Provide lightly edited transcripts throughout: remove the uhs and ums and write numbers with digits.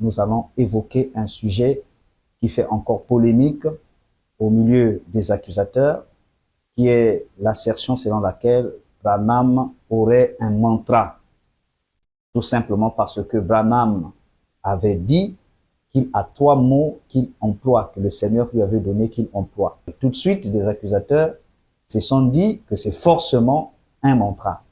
nous allons évoquer un sujet qui fait encore polémique au milieu des accusateurs, qui est l'assertion selon laquelle Branham aurait un mantra. Tout simplement parce que Branham avait dit qu'il a 3 mots qu'il emploie, que le Seigneur lui avait donné qu'il emploie. Tout de suite, des accusateurs se sont dit que c'est forcément un mantra.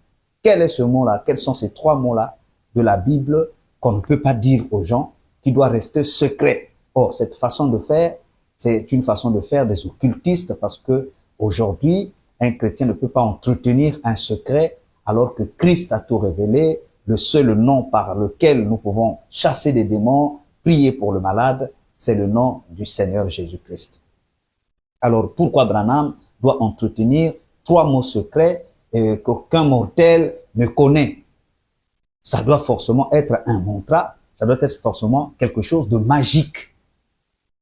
Quel est ce mot-là? Quels sont ces 3 mots-là de la Bible qu'on ne peut pas dire aux gens, qui doit rester secret? Or, cette façon de faire, c'est une façon de faire des occultistes, parce que aujourd'hui, un chrétien ne peut pas entretenir un secret alors que Christ a tout révélé. Le seul nom par lequel nous pouvons chasser des démons, prier pour le malade, c'est le nom du Seigneur Jésus-Christ. Alors, pourquoi Branham doit entretenir 3 mots secrets qu'aucun mortel ne connaît? Ça doit forcément être un mantra, ça doit être forcément quelque chose de magique.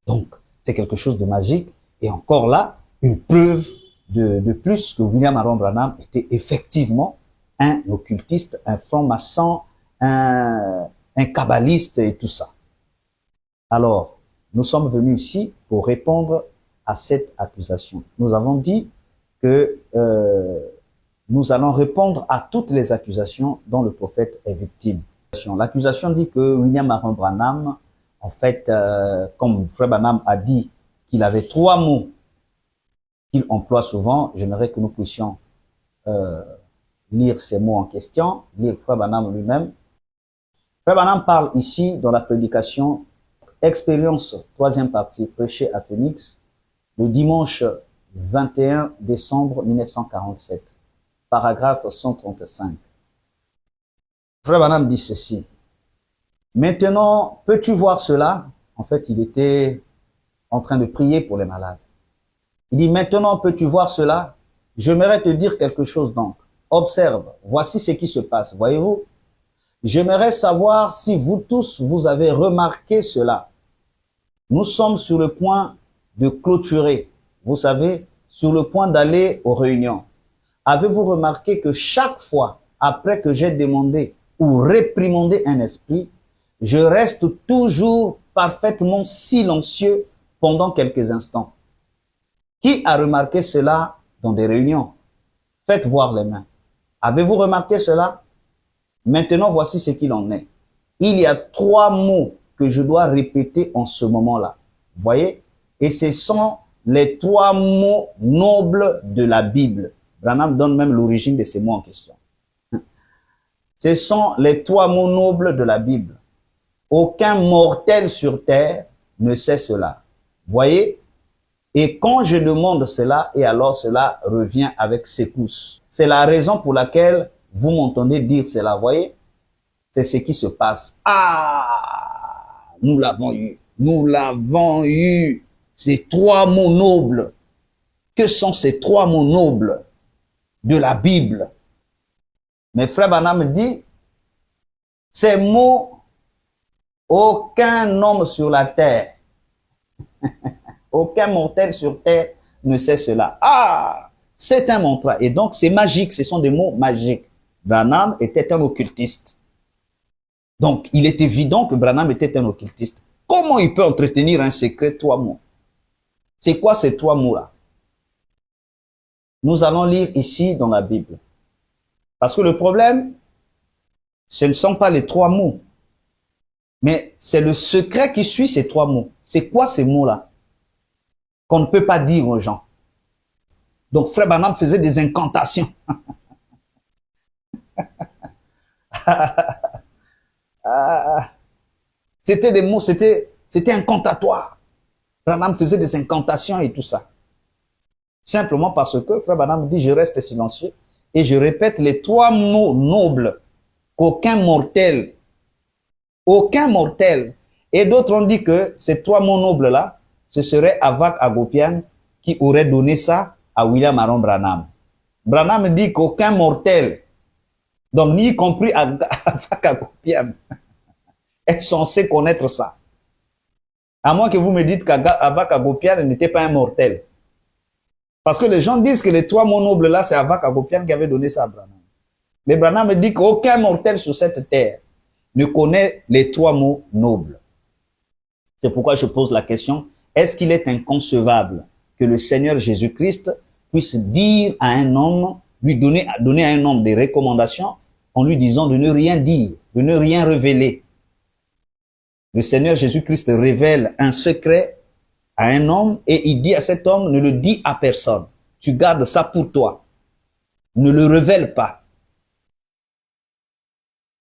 Donc, c'est quelque chose de magique, et encore là, une preuve de plus que William Aaron Branham était effectivement un occultiste, un franc-maçon, un kabbaliste et tout ça. Alors, nous sommes venus ici pour répondre à cette accusation. Nous avons dit que nous allons répondre à toutes les accusations dont le prophète est victime. L'accusation dit que William Aaron Branham, en fait, comme Frère Branham a dit qu'il avait 3 mots qu'il emploie souvent, j'aimerais que nous puissions lire ces mots en question, lire Frère Branham lui-même. Frère Branham parle ici dans la prédication Expérience, 3e partie, prêchée à Phoenix, le dimanche 21 décembre 1947, paragraphe 135. Frère Branham dit ceci. Maintenant, peux-tu voir cela? En fait, il était en train de prier pour les malades. Il dit, maintenant, peux-tu voir cela? J'aimerais te dire quelque chose donc. Observe, voici ce qui se passe. Voyez-vous? J'aimerais savoir si vous tous, vous avez remarqué cela. Nous sommes sur le point de clôturer. Vous savez, sur le point d'aller aux réunions. Avez-vous remarqué que chaque fois, après que j'ai demandé ou réprimandé un esprit, je reste toujours parfaitement silencieux pendant quelques instants? Qui a remarqué cela dans des réunions? Faites voir les mains. Avez-vous remarqué cela? Maintenant, voici ce qu'il en est. Il y a 3 mots que je dois répéter en ce moment-là. Voyez? Et ce sont les 3 mots nobles de la Bible. Branham donne même l'origine de ces mots en question. Ce sont les 3 mots nobles de la Bible. Aucun mortel sur terre ne sait cela. Voyez? Et quand je demande cela, et alors cela revient avec secousse. C'est la raison pour laquelle vous m'entendez dire cela. Voyez? C'est ce qui se passe. Ah! Nous l'avons eu. Nous l'avons eu. Ces 3 mots nobles. Que sont ces 3 mots nobles de la Bible? Mais Frère Branham dit, ces mots, aucun homme sur la terre, aucun mortel sur terre ne sait cela. Ah, c'est un mantra. Et donc, c'est magique. Ce sont des mots magiques. Branham était un occultiste. Donc, il est évident que Branham était un occultiste. Comment il peut entretenir un secret 3 mots? C'est quoi ces 3 mots-là? Nous allons lire ici dans la Bible. Parce que le problème, ce ne sont pas les 3 mots. Mais c'est le secret qui suit ces 3 mots. C'est quoi ces mots-là qu'on ne peut pas dire aux gens? Donc, Frère Branham faisait des incantations. C'était des mots, c'était incantatoire. Branham faisait des incantations et tout ça. Simplement parce que Frère Branham dit, je reste silencieux et je répète les 3 mots nobles qu'aucun mortel, et d'autres ont dit que ces 3 mots nobles-là, ce serait Avak Agopian qui aurait donné ça à William Aaron Branham. Branham dit qu'aucun mortel, donc ni compris Avak Agopian, est censé connaître ça. À moins que vous me dites qu'Avak Agopian n'était pas un mortel. Parce que les gens disent que les 3 mots nobles là, c'est Avak Agopian qui avait donné ça à Branham. Mais Branham me dit qu'aucun mortel sur cette terre ne connaît les 3 mots nobles. C'est pourquoi je pose la question, est-ce qu'il est inconcevable que le Seigneur Jésus-Christ puisse dire à un homme, lui donner à un homme des recommandations en lui disant de ne rien dire, de ne rien révéler. Le Seigneur Jésus-Christ révèle un secret à un homme et il dit à cet homme, ne le dis à personne. Tu gardes ça pour toi. Ne le révèle pas.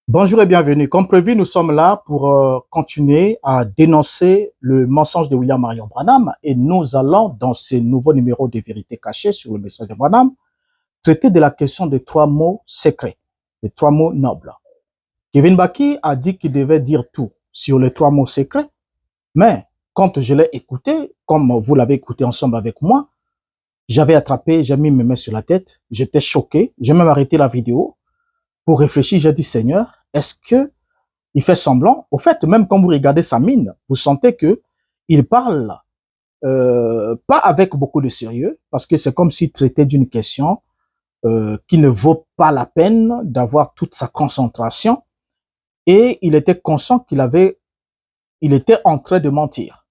Bonjour et bienvenue. Comme prévu, nous sommes là pour continuer à dénoncer le mensonge de William Marion Branham et nous allons, dans ce nouveau numéro de Vérité cachée sur le message de Branham, traiter de la question des 3 mots secrets, les 3 mots nobles. Kevin Baki a dit qu'il devait dire tout sur les 3 mots secrets, mais quand je l'ai écouté, comme vous l'avez écouté ensemble avec moi, j'avais attrapé, j'ai mis mes mains sur la tête, j'étais choqué, j'ai même arrêté la vidéo pour réfléchir, j'ai dit Seigneur, est-ce que il fait semblant? Au fait, même quand vous regardez sa mine, vous sentez que il parle pas avec beaucoup de sérieux, parce que c'est comme s'il traitait d'une question qui ne vaut pas la peine d'avoir toute sa concentration, et il était conscient il était en train de mentir,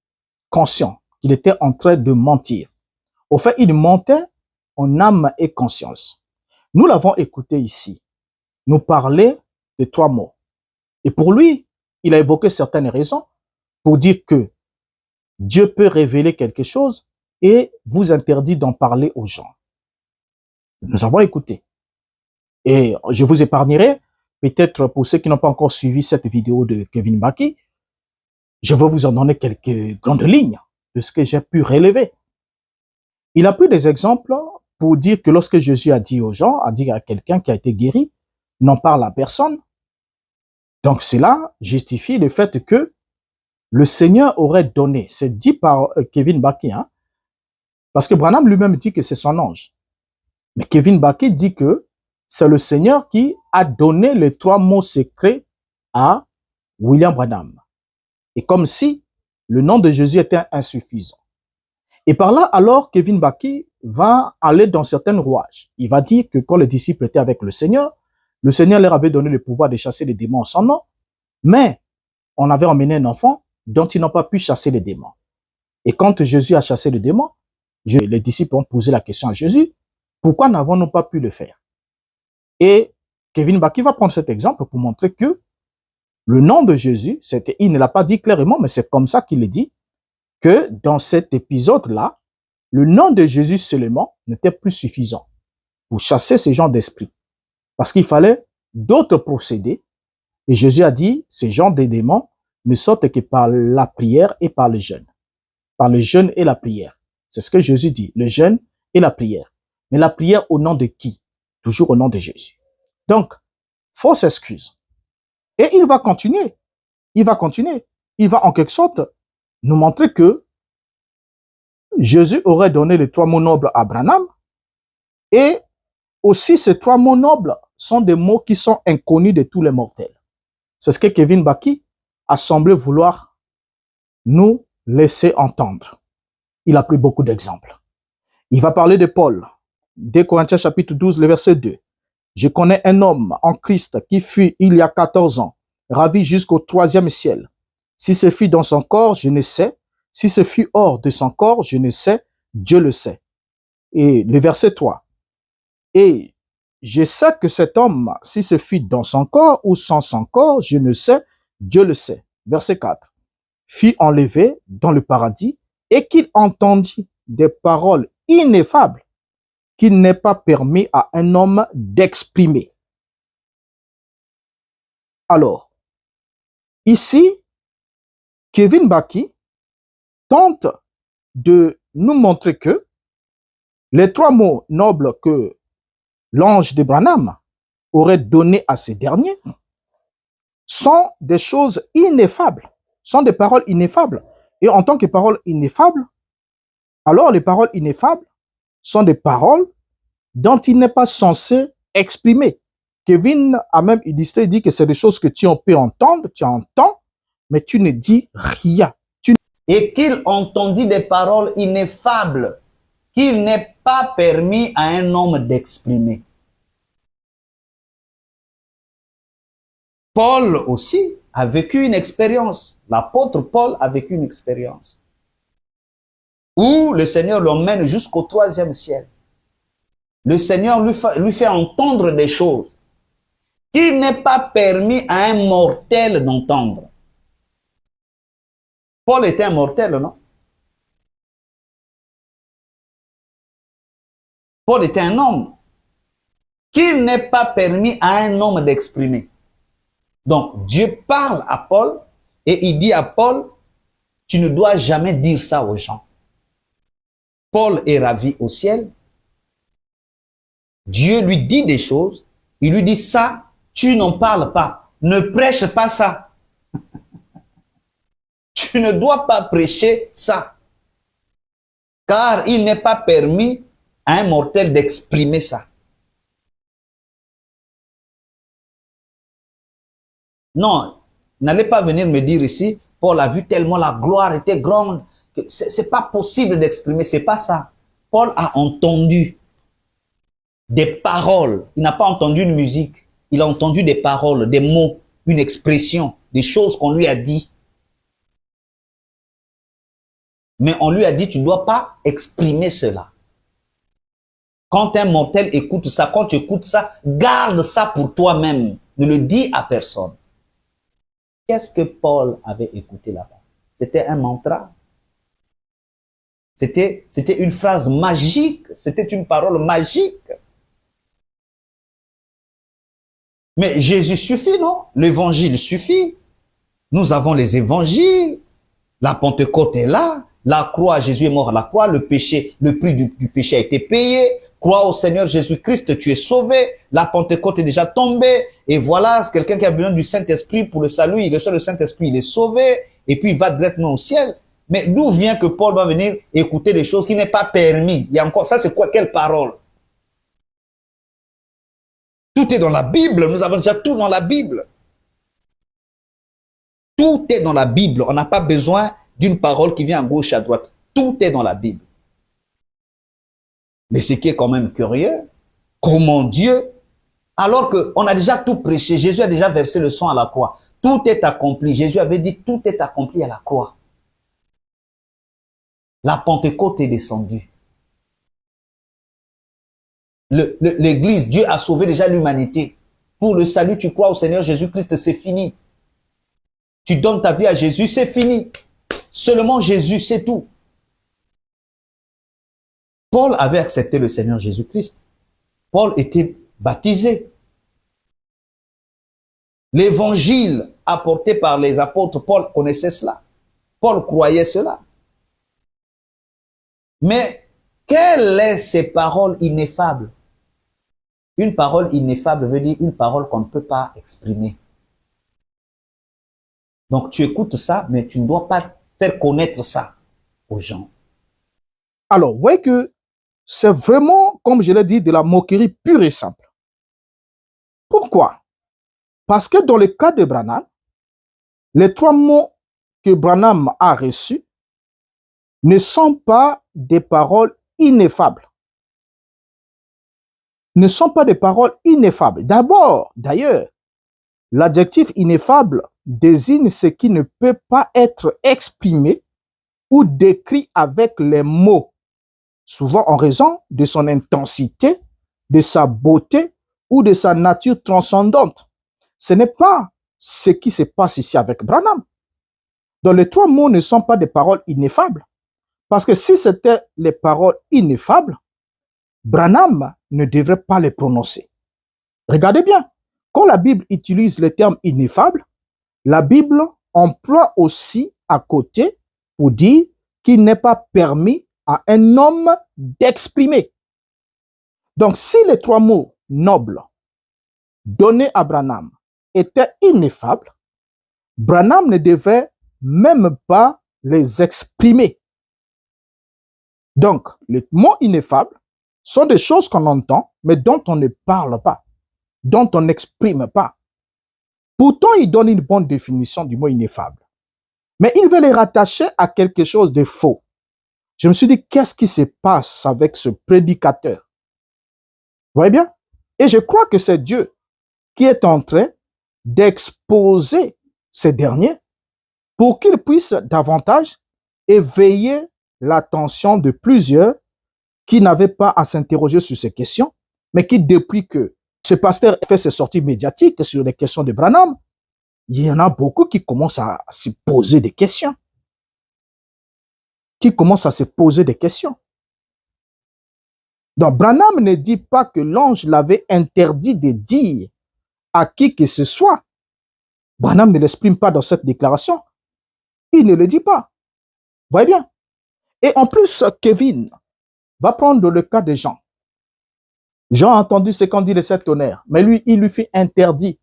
conscient qu'il était en train de mentir. Au fait, il mentait en âme et conscience. Nous l'avons écouté ici, nous parler de 3 mots. Et pour lui, il a évoqué certaines raisons pour dire que Dieu peut révéler quelque chose et vous interdit d'en parler aux gens. Nous avons écouté. Et je vous épargnerai, peut-être pour ceux qui n'ont pas encore suivi cette vidéo de Kevin Baki, je vais vous en donner quelques grandes lignes de ce que j'ai pu relever. Il a pris des exemples pour dire que lorsque Jésus a dit aux gens, a dit à quelqu'un qui a été guéri, n'en parle à personne. Donc cela justifie le fait que le Seigneur aurait donné, c'est dit par Kevin Baki, hein, parce que Branham lui-même dit que c'est son ange. Mais Kevin Baki dit que c'est le Seigneur qui a donné les 3 mots secrets à William Branham. Et comme si le nom de Jésus était insuffisant. Et par là, alors, Kevin Baki va aller dans certaines rouages. Il va dire que quand les disciples étaient avec le Seigneur leur avait donné le pouvoir de chasser les démons en son nom, mais on avait emmené un enfant dont ils n'ont pas pu chasser les démons. Et quand Jésus a chassé les démons, les disciples ont posé la question à Jésus, pourquoi n'avons-nous pas pu le faire? Et Kevin Baki va prendre cet exemple pour montrer que le nom de Jésus, il ne l'a pas dit clairement, mais c'est comme ça qu'il le dit, que dans cet épisode-là, le nom de Jésus seulement n'était plus suffisant pour chasser ces gens d'esprit. Parce qu'il fallait d'autres procédés. Et Jésus a dit, ces gens des démons ne sortent que par la prière et par le jeûne. Par le jeûne et la prière. C'est ce que Jésus dit, le jeûne et la prière. Mais la prière au nom de qui? Toujours au nom de Jésus. Donc, fausse excuse. Et il va continuer. Il va continuer. Il va en quelque sorte nous montrer que Jésus aurait donné les 3 mots nobles à Branham. Et aussi, ces 3 mots nobles sont des mots qui sont inconnus de tous les mortels. C'est ce que Kevin Baki a semblé vouloir nous laisser entendre. Il a pris beaucoup d'exemples. Il va parler de Paul. 2 Corinthiens chapitre 12, le verset 2. Je connais un homme en Christ qui fut, il y a 14 ans, ravi jusqu'au 3e ciel. Si ce fut dans son corps, je ne sais. Si ce fut hors de son corps, je ne sais. Dieu le sait. Et le verset 3. Et je sais que cet homme, si ce fut dans son corps ou sans son corps, je ne sais. Dieu le sait. Verset 4. Fut enlevé dans le paradis et qu'il entendit des paroles ineffables qu'il n'est pas permis à un homme d'exprimer. Alors, ici, Kevin Baki tente de nous montrer que les 3 mots nobles que l'ange de Branham aurait donné à ces derniers sont des choses ineffables, sont des paroles ineffables. Et en tant que paroles ineffables, alors les paroles ineffables sont des paroles dont il n'est pas censé exprimer. Kevin a même illustré, il dit que c'est des choses que tu peux entendre, tu entends, mais tu ne dis rien. Et qu'il entendit des paroles ineffables qu'il n'est pas permis à un homme d'exprimer. Paul aussi a vécu une expérience. L'apôtre Paul a vécu une expérience où le Seigneur l'emmène jusqu'au 3e ciel. Le Seigneur lui fait entendre des choses qu'il n'est pas permis à un mortel d'entendre. Paul était un mortel, non? Paul était un homme qu'il n'est pas permis à un homme d'exprimer. Donc, Dieu parle à Paul et il dit à Paul, tu ne dois jamais dire ça aux gens. Paul est ravi au ciel. Dieu lui dit des choses. Il lui dit ça, tu n'en parles pas. Ne prêche pas ça. Tu ne dois pas prêcher ça. Car il n'est pas permis à un mortel d'exprimer ça. Non, n'allez pas venir me dire ici, Paul a vu tellement la gloire était grande, que c'est pas possible d'exprimer, c'est pas ça. Paul a entendu des paroles, il n'a pas entendu une musique, il a entendu des paroles, des mots, une expression, des choses qu'on lui a dit. Mais on lui a dit, tu ne dois pas exprimer cela. Quand un mortel écoute ça, quand tu écoutes ça, garde ça pour toi-même, ne le dis à personne. Qu'est-ce que Paul avait écouté là-bas? C'était un mantra. C'était une phrase magique. C'était une parole magique. Mais Jésus suffit, non? L'évangile suffit. Nous avons les évangiles. La Pentecôte est là. La croix, Jésus est mort à la croix. Le péché, le prix du péché a été payé. Crois au Seigneur Jésus-Christ, tu es sauvé. La Pentecôte est déjà tombée. Et voilà, c'est quelqu'un qui a besoin du Saint-Esprit pour le salut. Il reçoit le Saint-Esprit, il est sauvé. Et puis, il va directement au ciel. Mais d'où vient que Paul va venir écouter des choses qui n'est pas permis? Il y a encore, ça c'est quoi, quelle parole? Tout est dans la Bible. Nous avons déjà tout dans la Bible. Tout est dans la Bible. On n'a pas besoin d'une parole qui vient à gauche, à droite. Tout est dans la Bible. Mais ce qui est quand même curieux, comment Dieu, alors qu'on a déjà tout prêché, Jésus a déjà versé le sang à la croix. Tout est accompli. Jésus avait dit, tout est accompli à la croix. La Pentecôte est descendue. L'Église, Dieu a sauvé déjà l'humanité. Pour le salut, tu crois au Seigneur Jésus-Christ, c'est fini. Tu donnes ta vie à Jésus, c'est fini. Seulement Jésus, c'est tout. Paul avait accepté le Seigneur Jésus-Christ. Paul était baptisé. L'évangile apporté par les apôtres, Paul connaissait cela. Paul croyait cela. Mais quelles sont ces paroles ineffables? Une parole ineffable veut dire une parole qu'on ne peut pas exprimer. Donc tu écoutes ça, mais tu ne dois pas faire connaître ça aux gens. Alors, vous voyez que c'est vraiment, comme je l'ai dit, de la moquerie pure et simple. Pourquoi? Parce que dans le cas de Branham, les 3 mots que Branham a reçus ne sont pas des paroles ineffables. Ne sont pas des paroles ineffables. D'abord, d'ailleurs, l'adjectif ineffable désigne ce qui ne peut pas être exprimé ou décrit avec les mots, souvent en raison de son intensité, de sa beauté ou de sa nature transcendante. Ce n'est pas ce qui se passe ici avec Branham. Donc les 3 mots ne sont pas des paroles ineffables. Parce que si c'était les paroles ineffables, Branham ne devrait pas les prononcer. Regardez bien, quand la Bible utilise le terme ineffable, la Bible emploie aussi à côté pour dire qu'il n'est pas permis à un homme d'exprimer. Donc, si les 3 mots nobles donnés à Branham étaient ineffables, Branham ne devait même pas les exprimer. Donc, les mots ineffables sont des choses qu'on entend, mais dont on ne parle pas, dont on n'exprime pas. Pourtant, il donne une bonne définition du mot ineffable. Mais il veut les rattacher à quelque chose de faux. Je me suis dit, qu'est-ce qui se passe avec ce prédicateur? Vous voyez bien? Et je crois que c'est Dieu qui est en train d'exposer ces derniers pour qu'ils puissent davantage éveiller l'attention de plusieurs qui n'avaient pas à s'interroger sur ces questions, mais qui, depuis que ce pasteur fait ses sorties médiatiques sur les questions de Branham, il y en a beaucoup qui commencent à se poser des questions. Donc, Branham ne dit pas que l'ange l'avait interdit de dire à qui que ce soit. Branham ne l'exprime pas dans cette déclaration. Il ne le dit pas. Vous voyez bien? Et en plus, Kevin va prendre le cas de Jean. Jean a entendu ce qu'ont dit les 7 tonnerres, mais lui, il lui fait interdit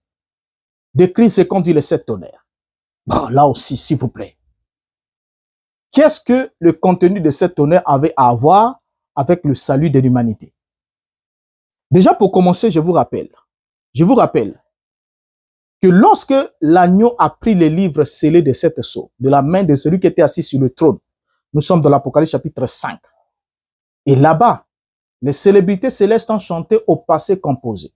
d'écrire ce qu'ont dit les 7 tonnerres. Bon, là aussi, s'il vous plaît. Qu'est-ce que le contenu de 7 tonnerres avait à voir avec le salut de l'humanité? Déjà, pour commencer, je vous rappelle que lorsque l'agneau a pris les livres scellés de 7 sceaux de la main de celui qui était assis sur le trône, nous sommes dans l'Apocalypse chapitre 5. Et là-bas, les célébrités célestes ont chanté au passé composé.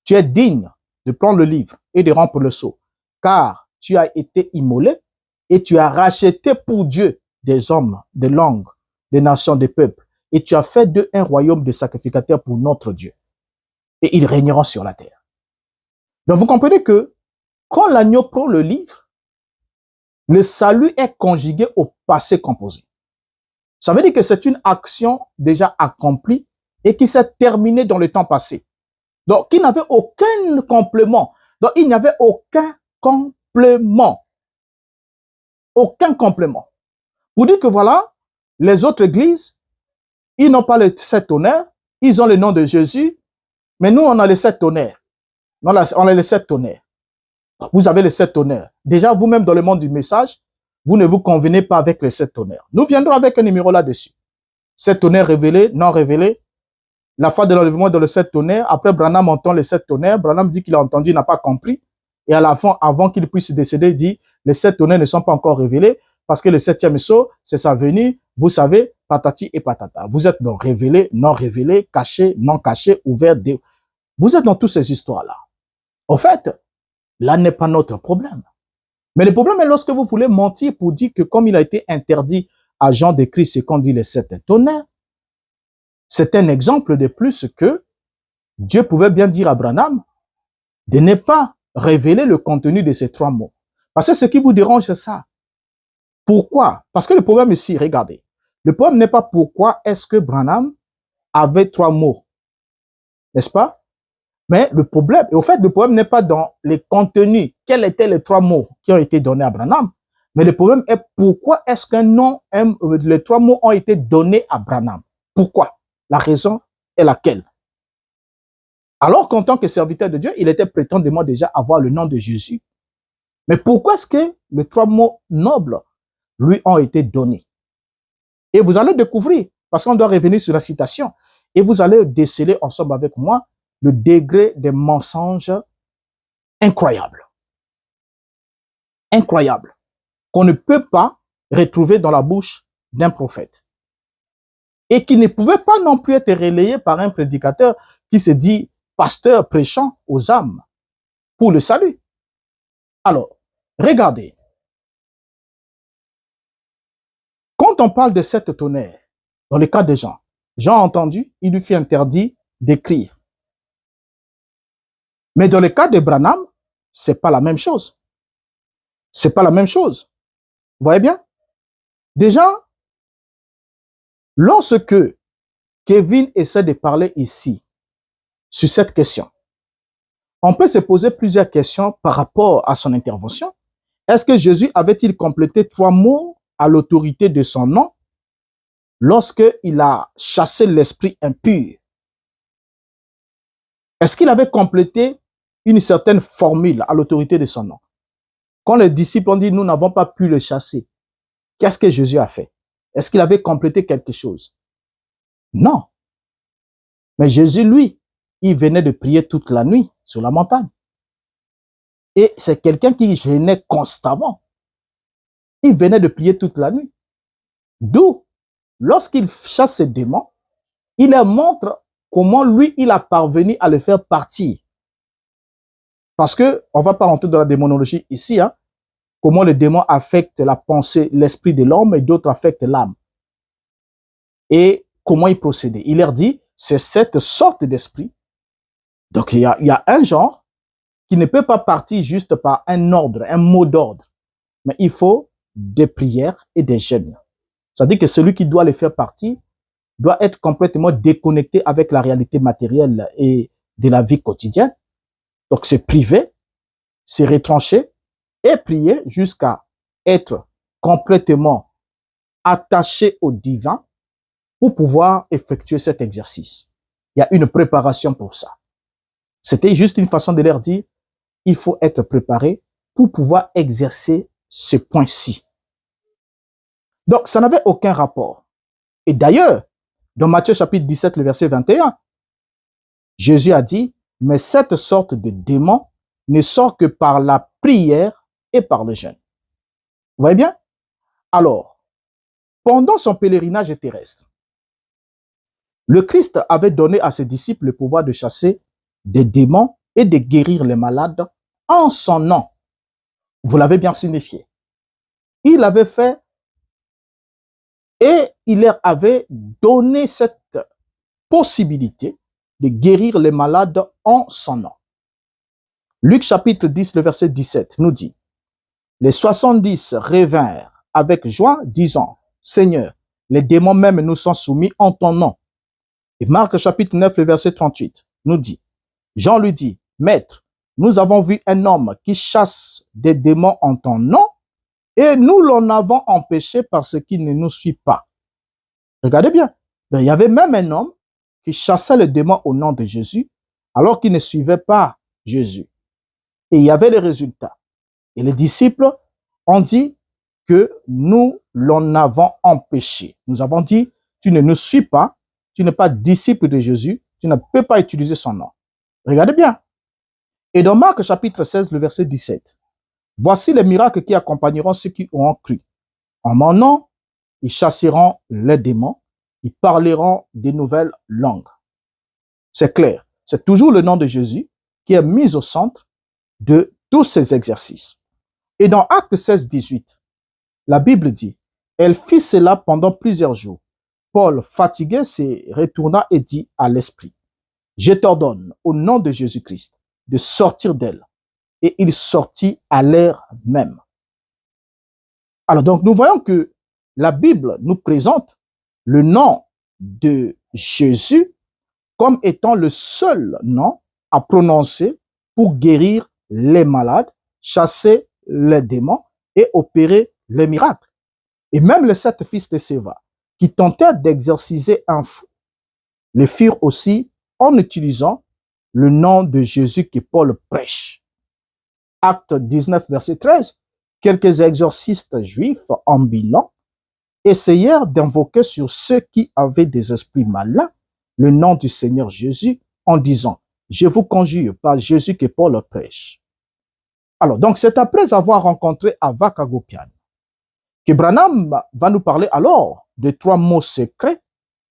Tu es digne de prendre le livre et de rompre le sceau, car tu as été immolé et tu as racheté pour Dieu des hommes, des langues, des nations, des peuples, et tu as fait d'eux un royaume de sacrificateurs pour notre Dieu. Et ils régneront sur la terre. Donc vous comprenez que quand l'agneau prend le livre, le salut est conjugué au passé composé. Ça veut dire que c'est une action déjà accomplie et qui s'est terminée dans le temps passé. Donc, qui n'avait aucun complément. Donc, il n'y avait aucun complément. Aucun complément. Pour dire que voilà, les autres églises, ils n'ont pas les 7 tonnerres, ils ont le nom de Jésus, mais nous, on a les 7 tonnerres. On a les 7 tonnerres. Vous avez les 7 tonnerres. Déjà, vous-même, dans le monde du message, vous ne vous convenez pas avec les 7 tonnerres. Nous viendrons avec un numéro là-dessus. 7 tonnerres révélés, non révélés. La foi de l'enlèvement dans les 7 tonnerres. Après, Branham entend les 7 tonnerres. Branham dit qu'il a entendu, il n'a pas compris. Et à la fin, avant qu'il puisse décéder, il dit, les 7 tonnerres ne sont pas encore révélés parce que le 7e sceau, c'est sa venue. Vous savez, patati et patata. Vous êtes donc révélés, non révélés, cachés, non cachés, ouverts. Vous êtes dans toutes ces histoires-là. Au fait, là n'est pas notre problème. Mais le problème est lorsque vous voulez mentir pour dire que comme il a été interdit à Jean d'écrire ce qu'on dit les 7 tonnerres, c'est un exemple de plus que Dieu pouvait bien dire à Branham de ne pas révéler le contenu de ces 3 mots. Parce que ce qui vous dérange, c'est ça. Pourquoi? Parce que le problème ici, regardez, le problème n'est pas pourquoi est-ce que Branham avait 3 mots, n'est-ce pas? Mais le problème, et au fait, le problème n'est pas dans les contenus, quels étaient les 3 mots qui ont été donnés à Branham, mais le problème est pourquoi est-ce qu'un nom, les 3 mots ont été donnés à Branham? Pourquoi? La raison est laquelle? Alors qu'en tant que serviteur de Dieu, il était prétendument déjà avoir le nom de Jésus. Mais pourquoi est-ce que les 3 mots nobles lui ont été donnés? Et vous allez découvrir, parce qu'on doit revenir sur la citation, et vous allez déceler ensemble avec moi le degré de mensonge incroyable. Incroyable. Qu'on ne peut pas retrouver dans la bouche d'un prophète. Et qui ne pouvait pas non plus être relayé par un prédicateur qui se dit pasteur prêchant aux âmes pour le salut. Alors, regardez. Quand on parle de 7 tonnerres, dans le cas de Jean, Jean a entendu, il lui fit interdit d'écrire. Mais dans le cas de Branham, c'est pas la même chose. C'est pas la même chose. Vous voyez bien? Déjà, lorsque Kevin essaie de parler ici sur cette question, on peut se poser plusieurs questions par rapport à son intervention. Est-ce que Jésus avait-il complété 3 mots à l'autorité de son nom lorsqu'il a chassé l'esprit impur? Est-ce qu'il avait complété une certaine formule à l'autorité de son nom? Quand les disciples ont dit, nous n'avons pas pu le chasser, qu'est-ce que Jésus a fait? Est-ce qu'il avait complété quelque chose? Non. Mais Jésus, lui, il venait de prier toute la nuit sur la montagne. Et c'est quelqu'un qui jeûnait constamment. Il venait de prier toute la nuit. D'où, lorsqu'il chasse ces démons, il leur montre comment lui, il a parvenu à le faire partir. Parce que, on ne va pas rentrer dans la démonologie ici, hein, comment les démons affectent la pensée, l'esprit de l'homme et d'autres affectent l'âme. Et comment ils procédaient. Il leur dit, c'est cette sorte d'esprit. Donc, il y a un genre qui ne peut pas partir juste par un ordre, un mot d'ordre. Mais il faut des prières et des jeûnes. C'est-à-dire que celui qui doit les faire partir doit être complètement déconnecté avec la réalité matérielle et de la vie quotidienne. Donc, c'est privé, c'est retranché et prier jusqu'à être complètement attaché au divin pour pouvoir effectuer cet exercice. Il y a une préparation pour ça. C'était juste une façon de leur dire, il faut être préparé pour pouvoir exercer ce point-ci. Donc, ça n'avait aucun rapport. Et d'ailleurs, dans Matthieu chapitre 17, le verset 21, Jésus a dit, mais cette sorte de démon ne sort que par la prière et par le jeûne. Vous voyez bien? Alors, pendant son pèlerinage terrestre, le Christ avait donné à ses disciples le pouvoir de chasser des démons et de guérir les malades en son nom. Vous l'avez bien signifié. Il avait fait et il leur avait donné cette possibilité de guérir les malades en son nom. Luc chapitre 10, le verset 17 nous dit, les 70 revinrent avec joie, disant, Seigneur, les démons même nous sont soumis en ton nom. Et Marc chapitre 9, le verset 38 nous dit, Jean lui dit, Maître, nous avons vu un homme qui chasse des démons en ton nom et nous l'en avons empêché parce qu'il ne nous suit pas. Regardez bien, il y avait même un homme qui chassait les démons au nom de Jésus alors qu'il ne suivait pas Jésus. Et il y avait les résultats. Et les disciples ont dit que nous l'en avons empêché. Nous avons dit, tu ne nous suis pas, tu n'es pas disciple de Jésus, tu ne peux pas utiliser son nom. Regardez bien. Et dans Marc chapitre 16, le verset 17, voici les miracles qui accompagneront ceux qui auront cru. En mon nom, ils chasseront les démons, ils parleront des nouvelles langues. C'est clair. C'est toujours le nom de Jésus qui est mis au centre de tous ces exercices. Et dans Actes 16, 18, la Bible dit, elle fit cela pendant plusieurs jours. Paul, fatigué, se retourna et dit à l'esprit, je t'ordonne au nom de Jésus-Christ de sortir d'elle. Et il sortit à l'heure même. Alors donc nous voyons que la Bible nous présente le nom de Jésus comme étant le seul nom à prononcer pour guérir les malades, chasser les démons et opérer les miracles. Et même les 7 fils de Séva, qui tentèrent d'exorciser un fou, le firent aussi en utilisant le nom de Jésus que Paul prêche. Acte 19, verset 13, quelques exorcistes juifs ambulants essayèrent d'invoquer sur ceux qui avaient des esprits malins le nom du Seigneur Jésus en disant, je vous conjure par Jésus que Paul prêche. Alors, donc, c'est après avoir rencontré Avak Agopian que Branham va nous parler alors de 3 mots secrets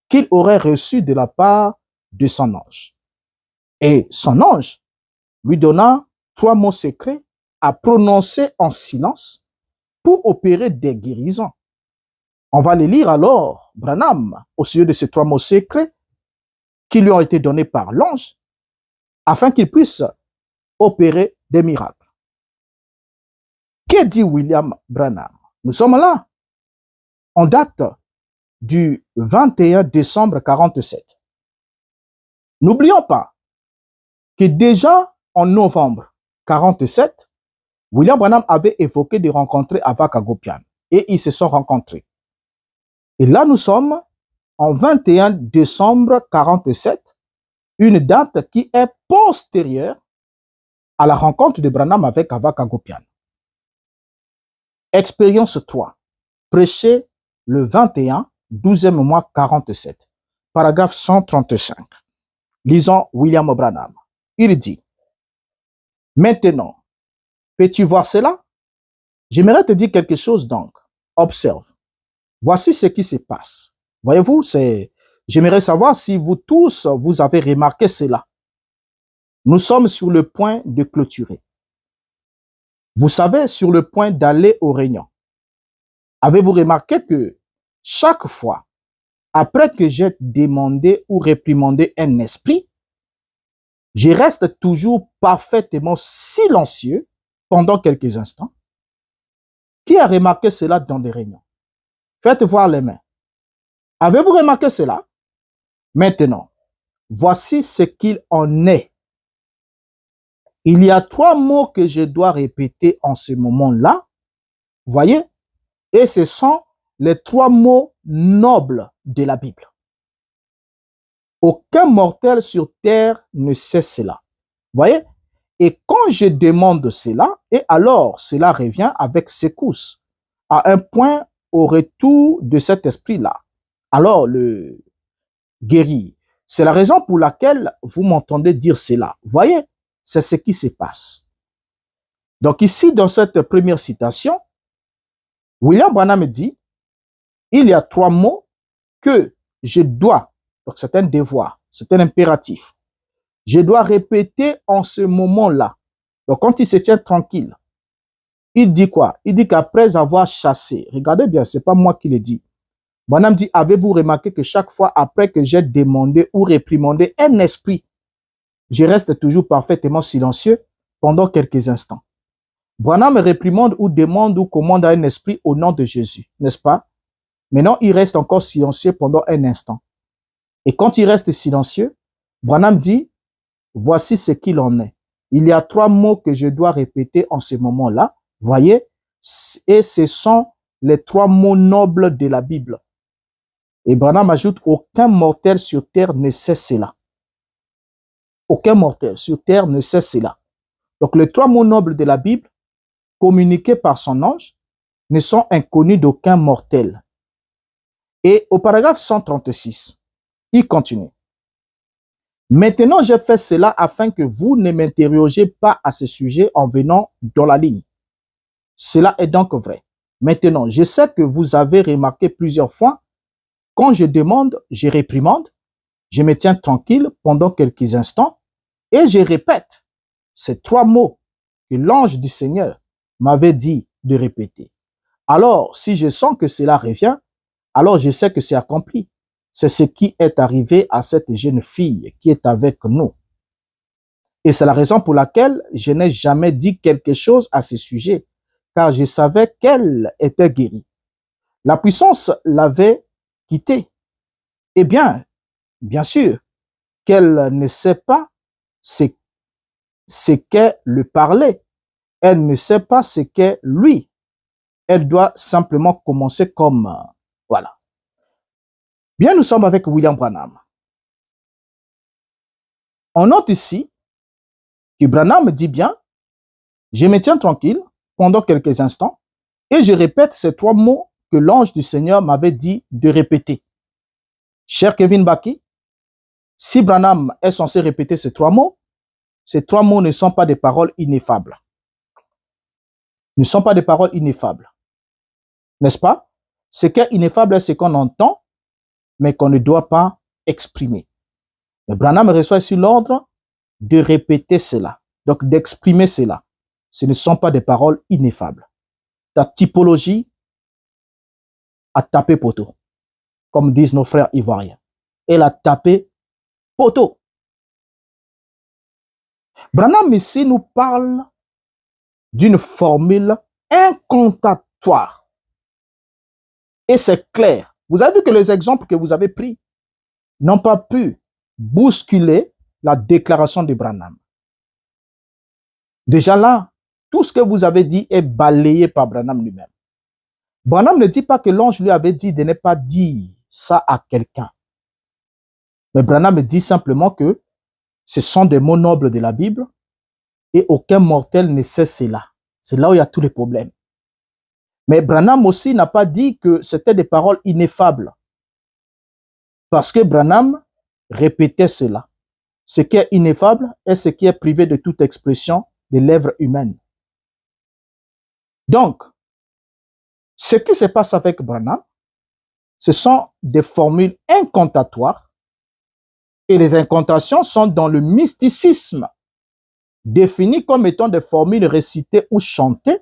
qu'il aurait reçus de la part de son ange. Et son ange lui donna 3 mots secrets à prononcer en silence pour opérer des guérisons. On va les lire alors, Branham, au sujet de ces 3 mots secrets qui lui ont été donnés par l'ange afin qu'il puisse opérer des miracles. Que dit William Branham? Nous sommes là. On date du 21 décembre 1947. N'oublions pas que déjà en novembre 1947, William Branham avait évoqué de rencontrer Avak Agopian et ils se sont rencontrés. Et là, nous sommes en 21 décembre 1947, une date qui est postérieure à la rencontre de Branham avec Avak Agopian. Expérience 3, prêché le 21, 12e mois 1947, paragraphe 135. Lisons William Branham. Il dit, maintenant, peux-tu voir cela? J'aimerais te dire quelque chose donc. Observe. Voici ce qui se passe. Voyez-vous, j'aimerais savoir si vous tous, vous avez remarqué cela. Nous sommes sur le point de clôturer. Vous savez, sur le point d'aller au réunion, avez-vous remarqué que chaque fois, après que j'ai demandé ou réprimandé un esprit, je reste toujours parfaitement silencieux pendant quelques instants? Qui a remarqué cela dans les réunions? Faites voir les mains. Avez-vous remarqué cela? Maintenant, voici ce qu'il en est. Il y a 3 mots que je dois répéter en ce moment-là. Voyez? Et ce sont les 3 mots nobles de la Bible. Aucun mortel sur terre ne sait cela. Voyez? Et quand je demande cela, et alors cela revient avec secousse, à un point au retour de cet esprit-là. Alors le guéri. C'est la raison pour laquelle vous m'entendez dire cela. Voyez? C'est ce qui se passe. Donc ici, dans cette première citation, William Branham dit, il y a 3 mots que je dois, donc c'est un devoir, c'est un impératif, je dois répéter en ce moment-là. Donc quand il se tient tranquille, il dit quoi? Il dit qu'après avoir chassé, regardez bien, c'est pas moi qui le dis. Branham dit, avez-vous remarqué que chaque fois après que j'ai demandé ou réprimandé un esprit, je reste toujours parfaitement silencieux pendant quelques instants. Branham réprimande ou demande ou commande à un esprit au nom de Jésus, n'est-ce pas? Maintenant, il reste encore silencieux pendant un instant. Et quand il reste silencieux, Branham dit, voici ce qu'il en est. Il y a 3 mots que je dois répéter en ce moment-là, voyez, et ce sont les 3 mots nobles de la Bible. Et Branham ajoute, aucun mortel sur terre ne sait cela. Aucun mortel sur terre ne sait cela. Donc les 3 mots nobles de la Bible, communiqués par son ange, ne sont inconnus d'aucun mortel. Et au paragraphe 136, il continue. Maintenant, j'ai fait cela afin que vous ne m'interrogez pas à ce sujet en venant dans la ligne. Cela est donc vrai. Maintenant, je sais que vous avez remarqué plusieurs fois, quand je demande, je réprimande, je me tiens tranquille pendant quelques instants et je répète ces 3 mots que l'ange du Seigneur m'avait dit de répéter. Alors, si je sens que cela revient, alors je sais que c'est accompli. C'est ce qui est arrivé à cette jeune fille qui est avec nous. Et c'est la raison pour laquelle je n'ai jamais dit quelque chose à ce sujet, car je savais qu'elle était guérie. La puissance l'avait quittée. Eh bien sûr, qu'elle ne sait pas ce qu'est le parler. Elle ne sait pas ce qu'est lui. Elle doit simplement commencer comme, voilà. Bien, nous sommes avec William Branham. On note ici que Branham dit bien, je me tiens tranquille pendant quelques instants et je répète ces 3 mots que l'ange du Seigneur m'avait dit de répéter. Cher Kevin Baki, si Branham est censé répéter ces 3 mots ne sont pas des paroles ineffables. Ne sont pas des paroles ineffables. N'est-ce pas? Ce qui est ineffable, c'est qu'on entend, mais qu'on ne doit pas exprimer. Mais Branham reçoit ici l'ordre de répéter cela, donc d'exprimer cela. Ce ne sont pas des paroles ineffables. Ta typologie a tapé poteau, comme disent nos frères ivoiriens. Elle a tapé poteau. Branham ici nous parle d'une formule incantatoire. Et c'est clair. Vous avez vu que les exemples que vous avez pris n'ont pas pu bousculer la déclaration de Branham. Déjà là, tout ce que vous avez dit est balayé par Branham lui-même. Branham ne dit pas que l'ange lui avait dit de ne pas dire ça à quelqu'un. Mais Branham dit simplement que ce sont des mots nobles de la Bible et aucun mortel ne sait cela. C'est là où il y a tous les problèmes. Mais Branham aussi n'a pas dit que c'était des paroles ineffables. Parce que Branham répétait cela. Ce qui est ineffable est ce qui est privé de toute expression des lèvres humaines. Donc, ce qui se passe avec Branham, ce sont des formules incantatoires et les incantations sont dans le mysticisme. définies comme étant des formules récitées ou chantées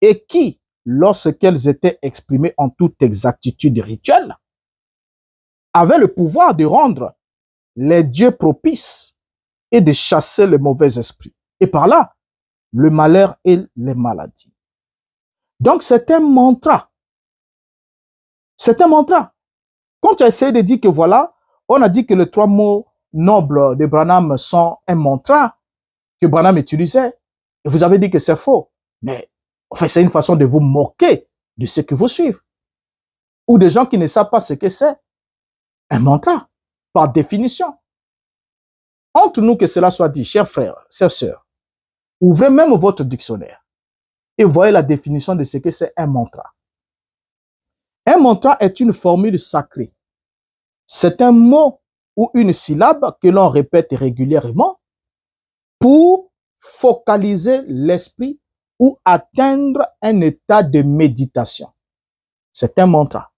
et qui, lorsqu'elles étaient exprimées en toute exactitude rituelle, avaient le pouvoir de rendre les dieux propices et de chasser les mauvais esprits. Et par là, le malheur et les maladies. Donc, c'est un mantra. C'est un mantra. Quand tu as essayé de dire que voilà, on a dit que les 3 mots nobles de Branham sont un mantra que Branham utilisait, et vous avez dit que c'est faux. Mais, enfin, c'est une façon de vous moquer de ceux qui vous suivent. Ou des gens qui ne savent pas ce que c'est un mantra, par définition. Entre nous que cela soit dit, chers frères, chères sœurs, ouvrez même votre dictionnaire et voyez la définition de ce que c'est un mantra. Un mantra est une formule sacrée. C'est un mot ou une syllabe que l'on répète régulièrement pour focaliser l'esprit ou atteindre un état de méditation. C'est un mantra.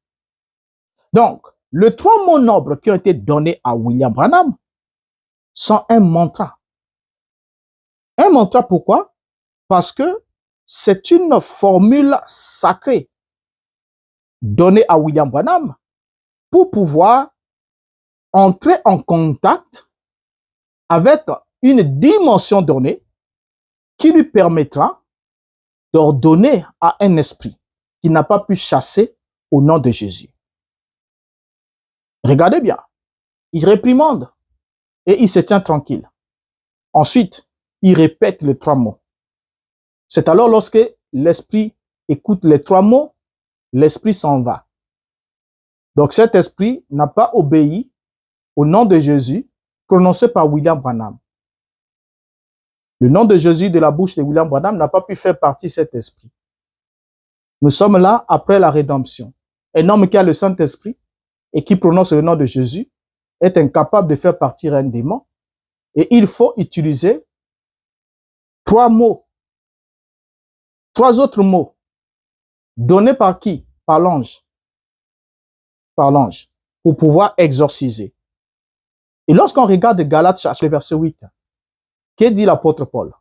Donc, les 3 mots nobles qui ont été donnés à William Branham sont un mantra. Un mantra, pourquoi? Parce que c'est une formule sacrée donnée à William Branham pour pouvoir entrer en contact avec une dimension donnée qui lui permettra d'ordonner à un esprit qui n'a pas pu chasser au nom de Jésus. Regardez bien, il réprimande et il se tient tranquille. Ensuite, il répète les 3 mots. C'est alors lorsque l'esprit écoute les 3 mots, l'esprit s'en va. Donc cet esprit n'a pas obéi au nom de Jésus prononcé par William Branham. Le nom de Jésus de la bouche de William Branham n'a pas pu faire partie de cet esprit. Nous sommes là après la rédemption. Un homme qui a le Saint-Esprit et qui prononce le nom de Jésus est incapable de faire partir un démon. Et il faut utiliser 3 mots, 3 autres mots, donnés par qui? Par l'ange. Par l'ange, pour pouvoir exorciser. Et lorsqu'on regarde Galates, le verset 8, que dit l'apôtre Paul?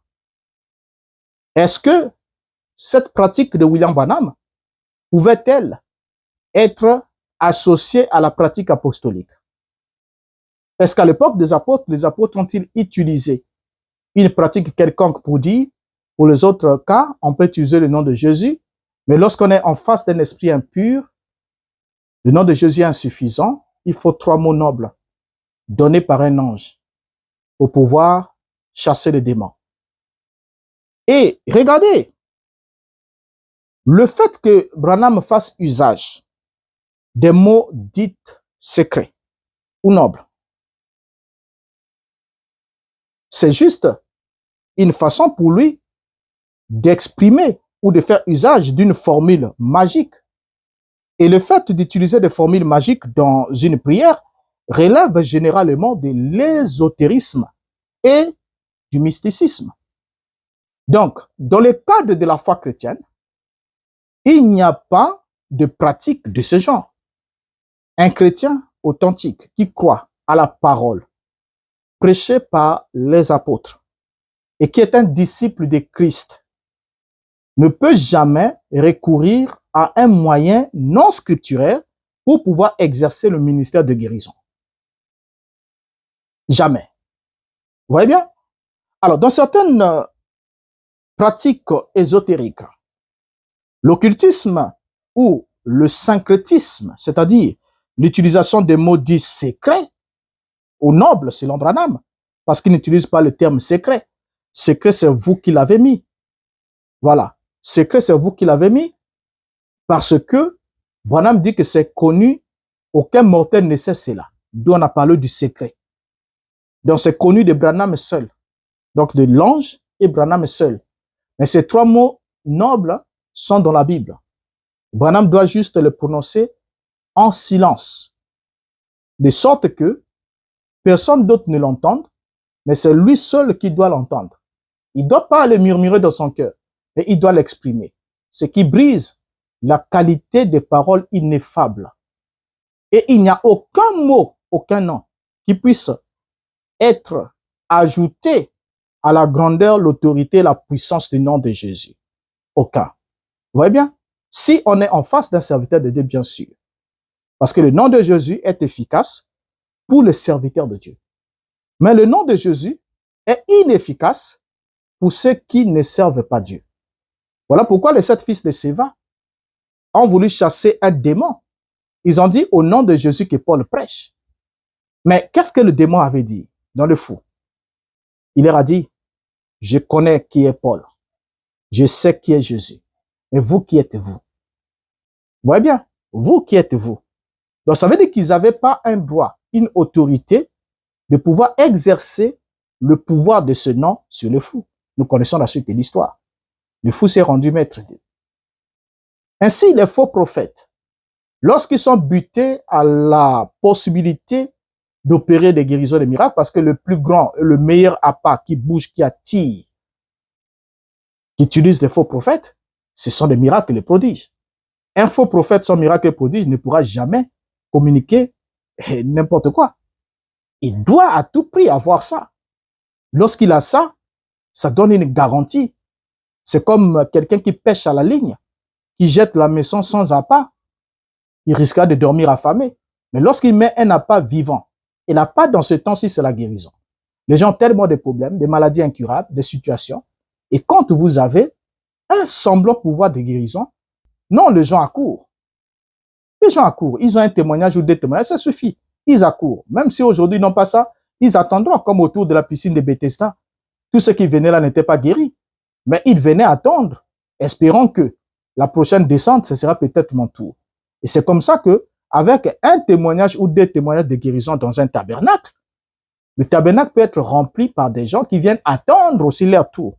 Est-ce que cette pratique de William Branham pouvait-elle être associée à la pratique apostolique? Est-ce qu'à l'époque des apôtres, les apôtres ont-ils utilisé une pratique quelconque pour dire, pour les autres cas, on peut utiliser le nom de Jésus, mais lorsqu'on est en face d'un esprit impur, le nom de Jésus est insuffisant, il faut 3 mots nobles donnés par un ange pour pouvoir chasser les démons. Et regardez, le fait que Branham fasse usage des mots dits secrets ou nobles, c'est juste une façon pour lui d'exprimer ou de faire usage d'une formule magique. Et le fait d'utiliser des formules magiques dans une prière relève généralement de l'ésotérisme et du mysticisme. Donc, dans le cadre de la foi chrétienne, il n'y a pas de pratique de ce genre. Un chrétien authentique qui croit à la parole prêchée par les apôtres et qui est un disciple de Christ ne peut jamais recourir à un moyen non scripturaire pour pouvoir exercer le ministère de guérison. Jamais. Vous voyez bien? Alors, dans certaines pratiques ésotériques, l'occultisme ou le syncrétisme, c'est-à-dire l'utilisation des mots dits secrets ou nobles selon Branham, parce qu'il n'utilise pas le terme secret. Secret, c'est vous qui l'avez mis. Voilà. Secret, c'est vous qui l'avez mis parce que Branham dit que c'est connu, aucun mortel ne sait cela. D'où on a parlé du secret. Donc, c'est connu de Branham seul. Donc, de l'ange et Branham seul. Mais ces 3 mots nobles sont dans la Bible. Branham doit juste le prononcer en silence. De sorte que personne d'autre ne l'entende, mais c'est lui seul qui doit l'entendre. Il ne doit pas le murmurer dans son cœur, mais il doit l'exprimer. Ce qui brise la qualité des paroles ineffables. Et il n'y a aucun mot, aucun nom qui puisse être ajouté à la grandeur, l'autorité, la puissance du nom de Jésus? Aucun. Vous voyez bien? Si on est en face d'un serviteur de Dieu, bien sûr. Parce que le nom de Jésus est efficace pour le serviteur de Dieu. Mais le nom de Jésus est inefficace pour ceux qui ne servent pas Dieu. Voilà pourquoi les 7 fils de Séva ont voulu chasser un démon. Ils ont dit au nom de Jésus que Paul prêche. Mais qu'est-ce que le démon avait dit dans le fou? Il leur a dit, je connais qui est Paul. Je sais qui est Jésus. Mais vous, qui êtes-vous? Vous voyez bien, vous, qui êtes-vous? Donc, ça veut dire qu'ils n'avaient pas un droit, une autorité de pouvoir exercer le pouvoir de ce nom sur le fou. Nous connaissons la suite de l'histoire. Le fou s'est rendu maître d'eux. Ainsi, les faux prophètes, lorsqu'ils sont butés à la possibilité d'opérer des guérisons, des miracles, parce que le plus grand, le meilleur appât qui bouge, qui attire, qui utilise les faux prophètes, ce sont des miracles et les prodiges. Un faux prophète sans miracle et prodige ne pourra jamais communiquer n'importe quoi. Il doit à tout prix avoir ça. Lorsqu'il a ça, ça donne une garantie. C'est comme quelqu'un qui pêche à la ligne, qui jette la maison sans appât. Il risquera de dormir affamé. Mais lorsqu'il met un appât vivant, et l'appât dans ce temps-ci, c'est la guérison. Les gens ont tellement de problèmes, des maladies incurables, des situations. Et quand vous avez un semblant pouvoir de guérison, non, les gens accourent. Les gens accourent. Ils ont un témoignage ou des témoignages, ça suffit. Ils accourent. Même si aujourd'hui ils n'ont pas ça, ils attendront comme autour de la piscine de Bethesda. Tous ceux qui venaient là n'étaient pas guéris. Mais ils venaient attendre, espérant que la prochaine descente, ce sera peut-être mon tour. Et c'est comme ça que, avec un témoignage ou des témoignages de guérison dans un tabernacle, le tabernacle peut être rempli par des gens qui viennent attendre aussi leur tour.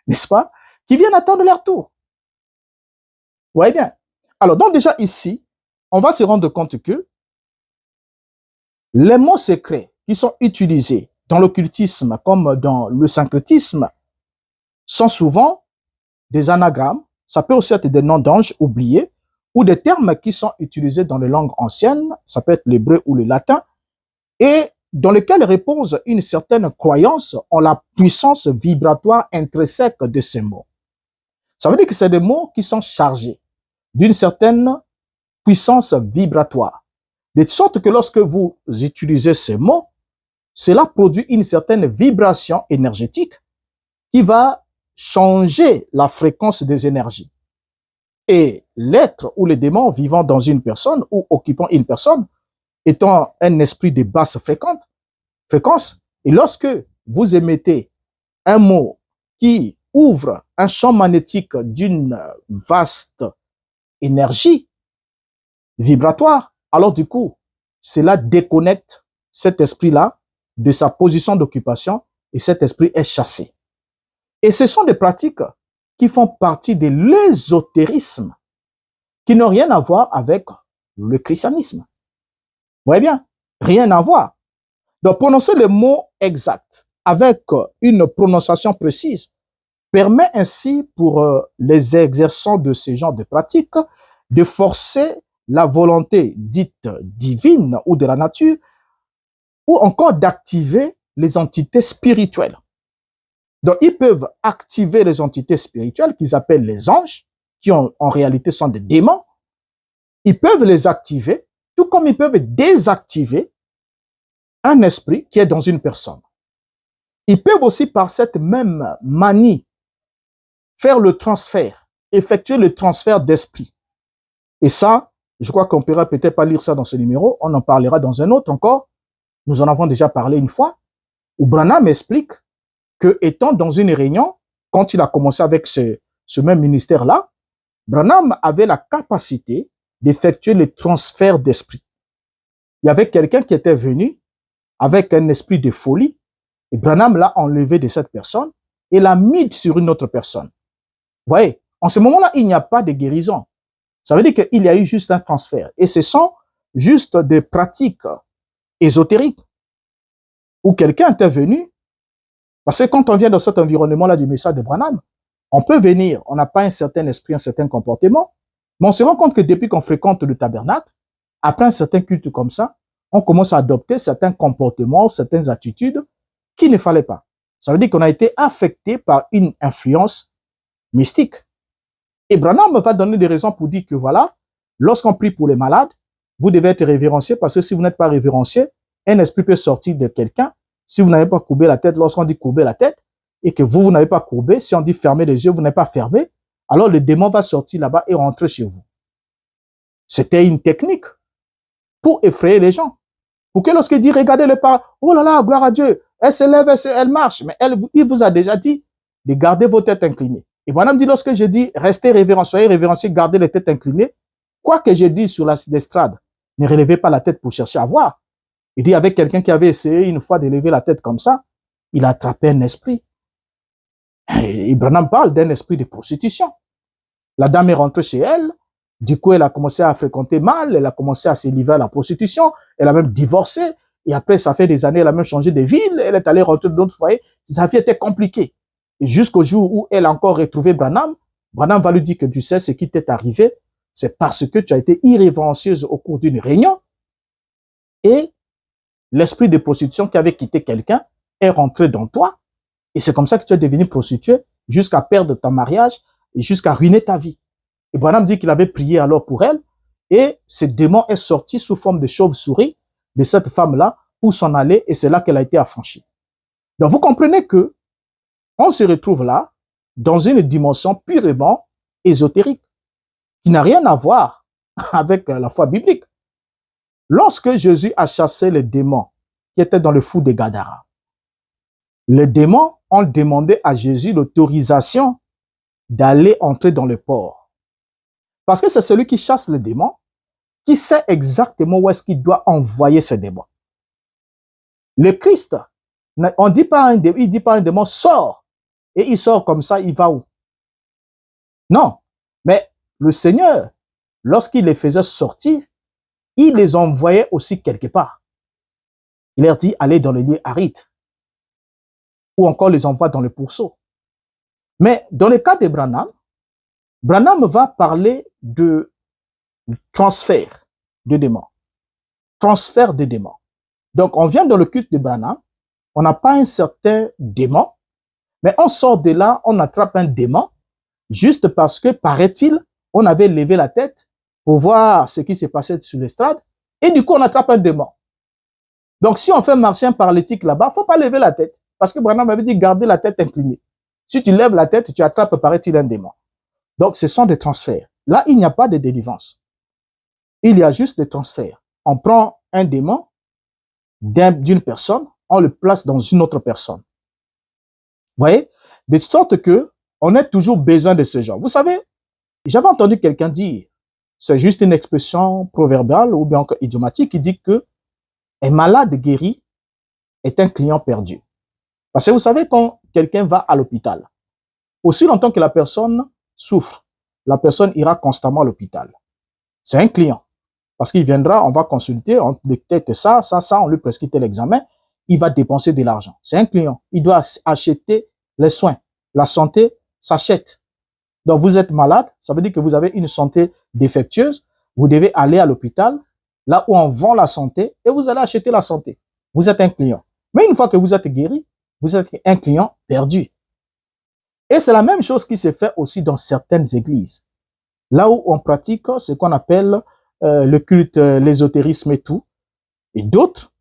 N'est-ce pas? Qui viennent attendre leur tour. Vous voyez bien. Alors, donc déjà ici, on va se rendre compte que les mots secrets qui sont utilisés dans l'occultisme comme dans le syncrétisme sont souvent des anagrammes. Ça peut aussi être des noms d'anges oubliés ou des termes qui sont utilisés dans les langues anciennes. Ça peut être l'hébreu ou le latin et dans lesquels repose une certaine croyance en la puissance vibratoire intrinsèque de ces mots. Ça veut dire que c'est des mots qui sont chargés d'une certaine puissance vibratoire. De sorte que lorsque vous utilisez ces mots, cela produit une certaine vibration énergétique qui va changer la fréquence des énergies. Et l'être ou le démon vivant dans une personne ou occupant une personne étant un esprit de basse fréquence, et lorsque vous émettez un mot qui ouvre un champ magnétique d'une vaste énergie vibratoire, alors du coup, cela déconnecte cet esprit-là de sa position d'occupation et cet esprit est chassé. Et ce sont des pratiques qui font partie de l'ésotérisme, qui n'ont rien à voir avec le christianisme. Vous voyez bien, rien à voir. Donc, prononcer le mot exact avec une prononciation précise permet ainsi pour les exerçants de ce genre de pratiques de forcer la volonté dite divine ou de la nature ou encore d'activer les entités spirituelles. Donc, ils peuvent activer les entités spirituelles qu'ils appellent les anges, qui en réalité sont des démons. Ils peuvent les activer, tout comme ils peuvent désactiver un esprit qui est dans une personne. Ils peuvent aussi, par cette même manie, faire le transfert, effectuer le transfert d'esprit. Et ça, je crois qu'on ne pourra peut-être pas lire ça dans ce numéro, on en parlera dans un autre encore. Nous en avons déjà parlé une fois, où Branham explique que, étant dans une réunion, quand il a commencé avec ce même ministère-là, Branham avait la capacité d'effectuer le transfert d'esprit. Il y avait quelqu'un qui était venu avec un esprit de folie, et Branham l'a enlevé de cette personne et l'a mis sur une autre personne. Vous voyez, en ce moment-là, il n'y a pas de guérison. Ça veut dire qu'il y a eu juste un transfert. Et ce sont juste des pratiques ésotériques où quelqu'un était venu. Parce que quand on vient dans cet environnement-là du message de Branham, on peut venir, on n'a pas un certain esprit, un certain comportement, mais on se rend compte que depuis qu'on fréquente le tabernacle, après un certain culte comme ça, on commence à adopter certains comportements, certaines attitudes qu'il ne fallait pas. Ça veut dire qu'on a été affecté par une influence mystique. Et Branham va donner des raisons pour dire que voilà, lorsqu'on prie pour les malades, vous devez être révérencié parce que si vous n'êtes pas révérencié, un esprit peut sortir de quelqu'un. Si vous n'avez pas courbé la tête, lorsqu'on dit courber la tête, et que vous n'avez pas courbé, si on dit fermer les yeux, vous n'avez pas fermé, alors le démon va sortir là-bas et rentrer chez vous. C'était une technique pour effrayer les gens. Pour que lorsqu'il dit, regardez le pas, oh là là, gloire à Dieu, elle se lève, elle marche, mais il vous a déjà dit de garder vos têtes inclinées. Et Branham dit, lorsque je dis, restez révérents, soyez révérencieux, gardez les têtes inclinées, quoi que je dise sur l'estrade, ne relevez pas la tête pour chercher à voir. Il dit, avec quelqu'un qui avait essayé une fois de lever la tête comme ça, il a attrapé un esprit. Et Branham parle d'un esprit de prostitution. La dame est rentrée chez elle, du coup, elle a commencé à fréquenter mal, elle a commencé à se livrer à la prostitution, elle a même divorcé, et après, ça fait des années, elle a même changé de ville, elle est allée rentrer dans d'autres foyers, sa vie était compliquée. Et jusqu'au jour où elle a encore retrouvé Branham, Branham va lui dire que tu sais ce qui t'est arrivé, c'est parce que tu as été irrévérencieuse au cours d'une réunion, et l'esprit de prostitution qui avait quitté quelqu'un est rentré dans toi, et c'est comme ça que tu es devenu prostituée, jusqu'à perdre ton mariage, et jusqu'à ruiner ta vie. Et Branham dit qu'il avait prié alors pour elle, et ce démon est sorti sous forme de chauve-souris de cette femme-là pour s'en aller, et c'est là qu'elle a été affranchie. Donc vous comprenez que on se retrouve là dans une dimension purement ésotérique, qui n'a rien à voir avec la foi biblique. Lorsque Jésus a chassé les démons qui étaient dans le fou de Gadara, les démons ont demandé à Jésus l'autorisation d'aller entrer dans le port. Parce que c'est celui qui chasse les démons qui sait exactement où est-ce qu'il doit envoyer ces démons. Le Christ, on dit pas un démon, il dit pas un démon, sort. Et il sort comme ça, il va où? Non. Mais le Seigneur, lorsqu'il les faisait sortir, il les envoyait aussi quelque part. Il leur dit, allez dans le lieu aride. Ou encore les envoie dans le pourceau. Mais dans le cas de Branham, Branham va parler de transfert de démons. Transfert de démons. Donc, on vient dans le culte de Branham, on n'a pas un certain démon, mais on sort de là, on attrape un démon, juste parce que, paraît-il, on avait levé la tête pour voir ce qui s'est passé sur l'estrade, et du coup, on attrape un démon. Donc, si on fait marcher un paralytique là-bas, il ne faut pas lever la tête, parce que Branham avait dit garder la tête inclinée. Si tu lèves la tête, tu attrapes, paraît-il, un démon. Donc, ce sont des transferts. Là, il n'y a pas de délivrance. Il y a juste des transferts. On prend un démon d'une personne, on le place dans une autre personne. Vous voyez? De sorte que on a toujours besoin de ce genre. Vous savez, j'avais entendu quelqu'un dire, c'est juste une expression proverbiale ou bien encore idiomatique, qui dit que un malade guéri est un client perdu. Parce que vous savez, quand quelqu'un va à l'hôpital, aussi longtemps que la personne souffre, la personne ira constamment à l'hôpital. C'est un client. Parce qu'il viendra, on va consulter, on détecte ça, on lui prescrit l'examen, il va dépenser de l'argent. C'est un client. Il doit acheter les soins. La santé s'achète. Donc, vous êtes malade, ça veut dire que vous avez une santé défectueuse. Vous devez aller à l'hôpital, là où on vend la santé, et vous allez acheter la santé. Vous êtes un client. Mais une fois que vous êtes guéri, vous êtes un client perdu. Et c'est la même chose qui se fait aussi dans certaines églises. Là où on pratique ce qu'on appelle le culte, l'ésotérisme et tout. Et d'autres,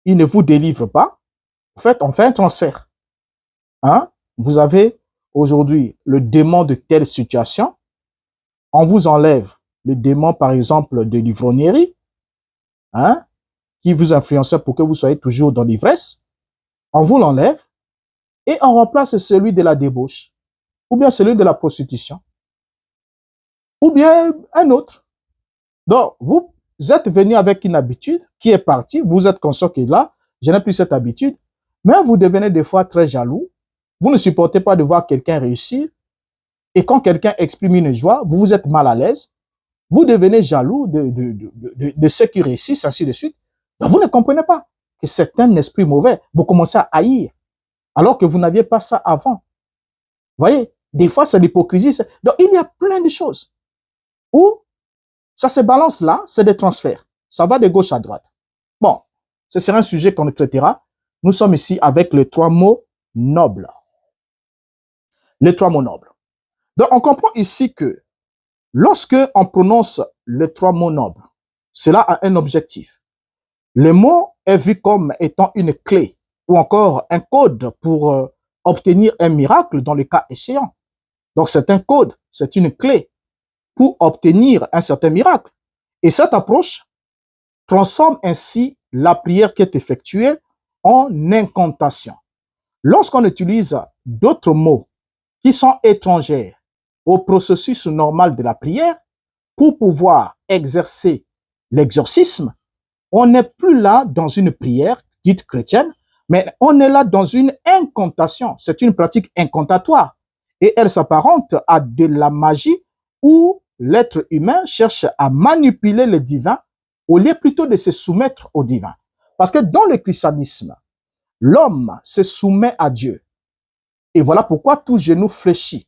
ils ne vous délivrent pas. En fait, on fait un transfert. Hein? Vous avez aujourd'hui le démon de telle situation. On vous enlève le démon, par exemple, de l'ivrognerie, hein, qui vous influençait pour que vous soyez toujours dans l'ivresse. On vous l'enlève et on remplace celui de la débauche, ou bien celui de la prostitution, ou bien un autre. Donc, vous êtes venu avec une habitude qui est partie, vous êtes conscient que là, je n'ai plus cette habitude, mais vous devenez des fois très jaloux, vous ne supportez pas de voir quelqu'un réussir, et quand quelqu'un exprime une joie, vous vous êtes mal à l'aise, vous devenez jaloux de ceux qui réussissent, ainsi de suite. Donc, vous ne comprenez pas que c'est un esprit mauvais, vous commencez à haïr, alors que vous n'aviez pas ça avant. Vous voyez, des fois, c'est l'hypocrisie. Donc, il y a plein de choses où ça se balance là, c'est des transferts. Ça va de gauche à droite. Bon, ce sera un sujet qu'on traitera nous sommes ici avec les trois mots nobles. Les trois mots nobles. Donc, on comprend ici que lorsque on prononce les trois mots nobles, cela a un objectif. Le mot est vu comme étant une clé ou encore un code pour obtenir un miracle dans le cas échéant. Donc, c'est un code, c'est une clé pour obtenir un certain miracle. Et cette approche transforme ainsi la prière qui est effectuée en incantation. Lorsqu'on utilise d'autres mots qui sont étrangers au processus normal de la prière pour pouvoir exercer l'exorcisme, on n'est plus là dans une prière dite chrétienne, mais on est là dans une incantation. C'est une pratique incantatoire et elle s'apparente à de la magie où l'être humain cherche à manipuler le divin au lieu plutôt de se soumettre au divin. Parce que dans le christianisme, l'homme se soumet à Dieu. Et voilà pourquoi tout genou fléchit,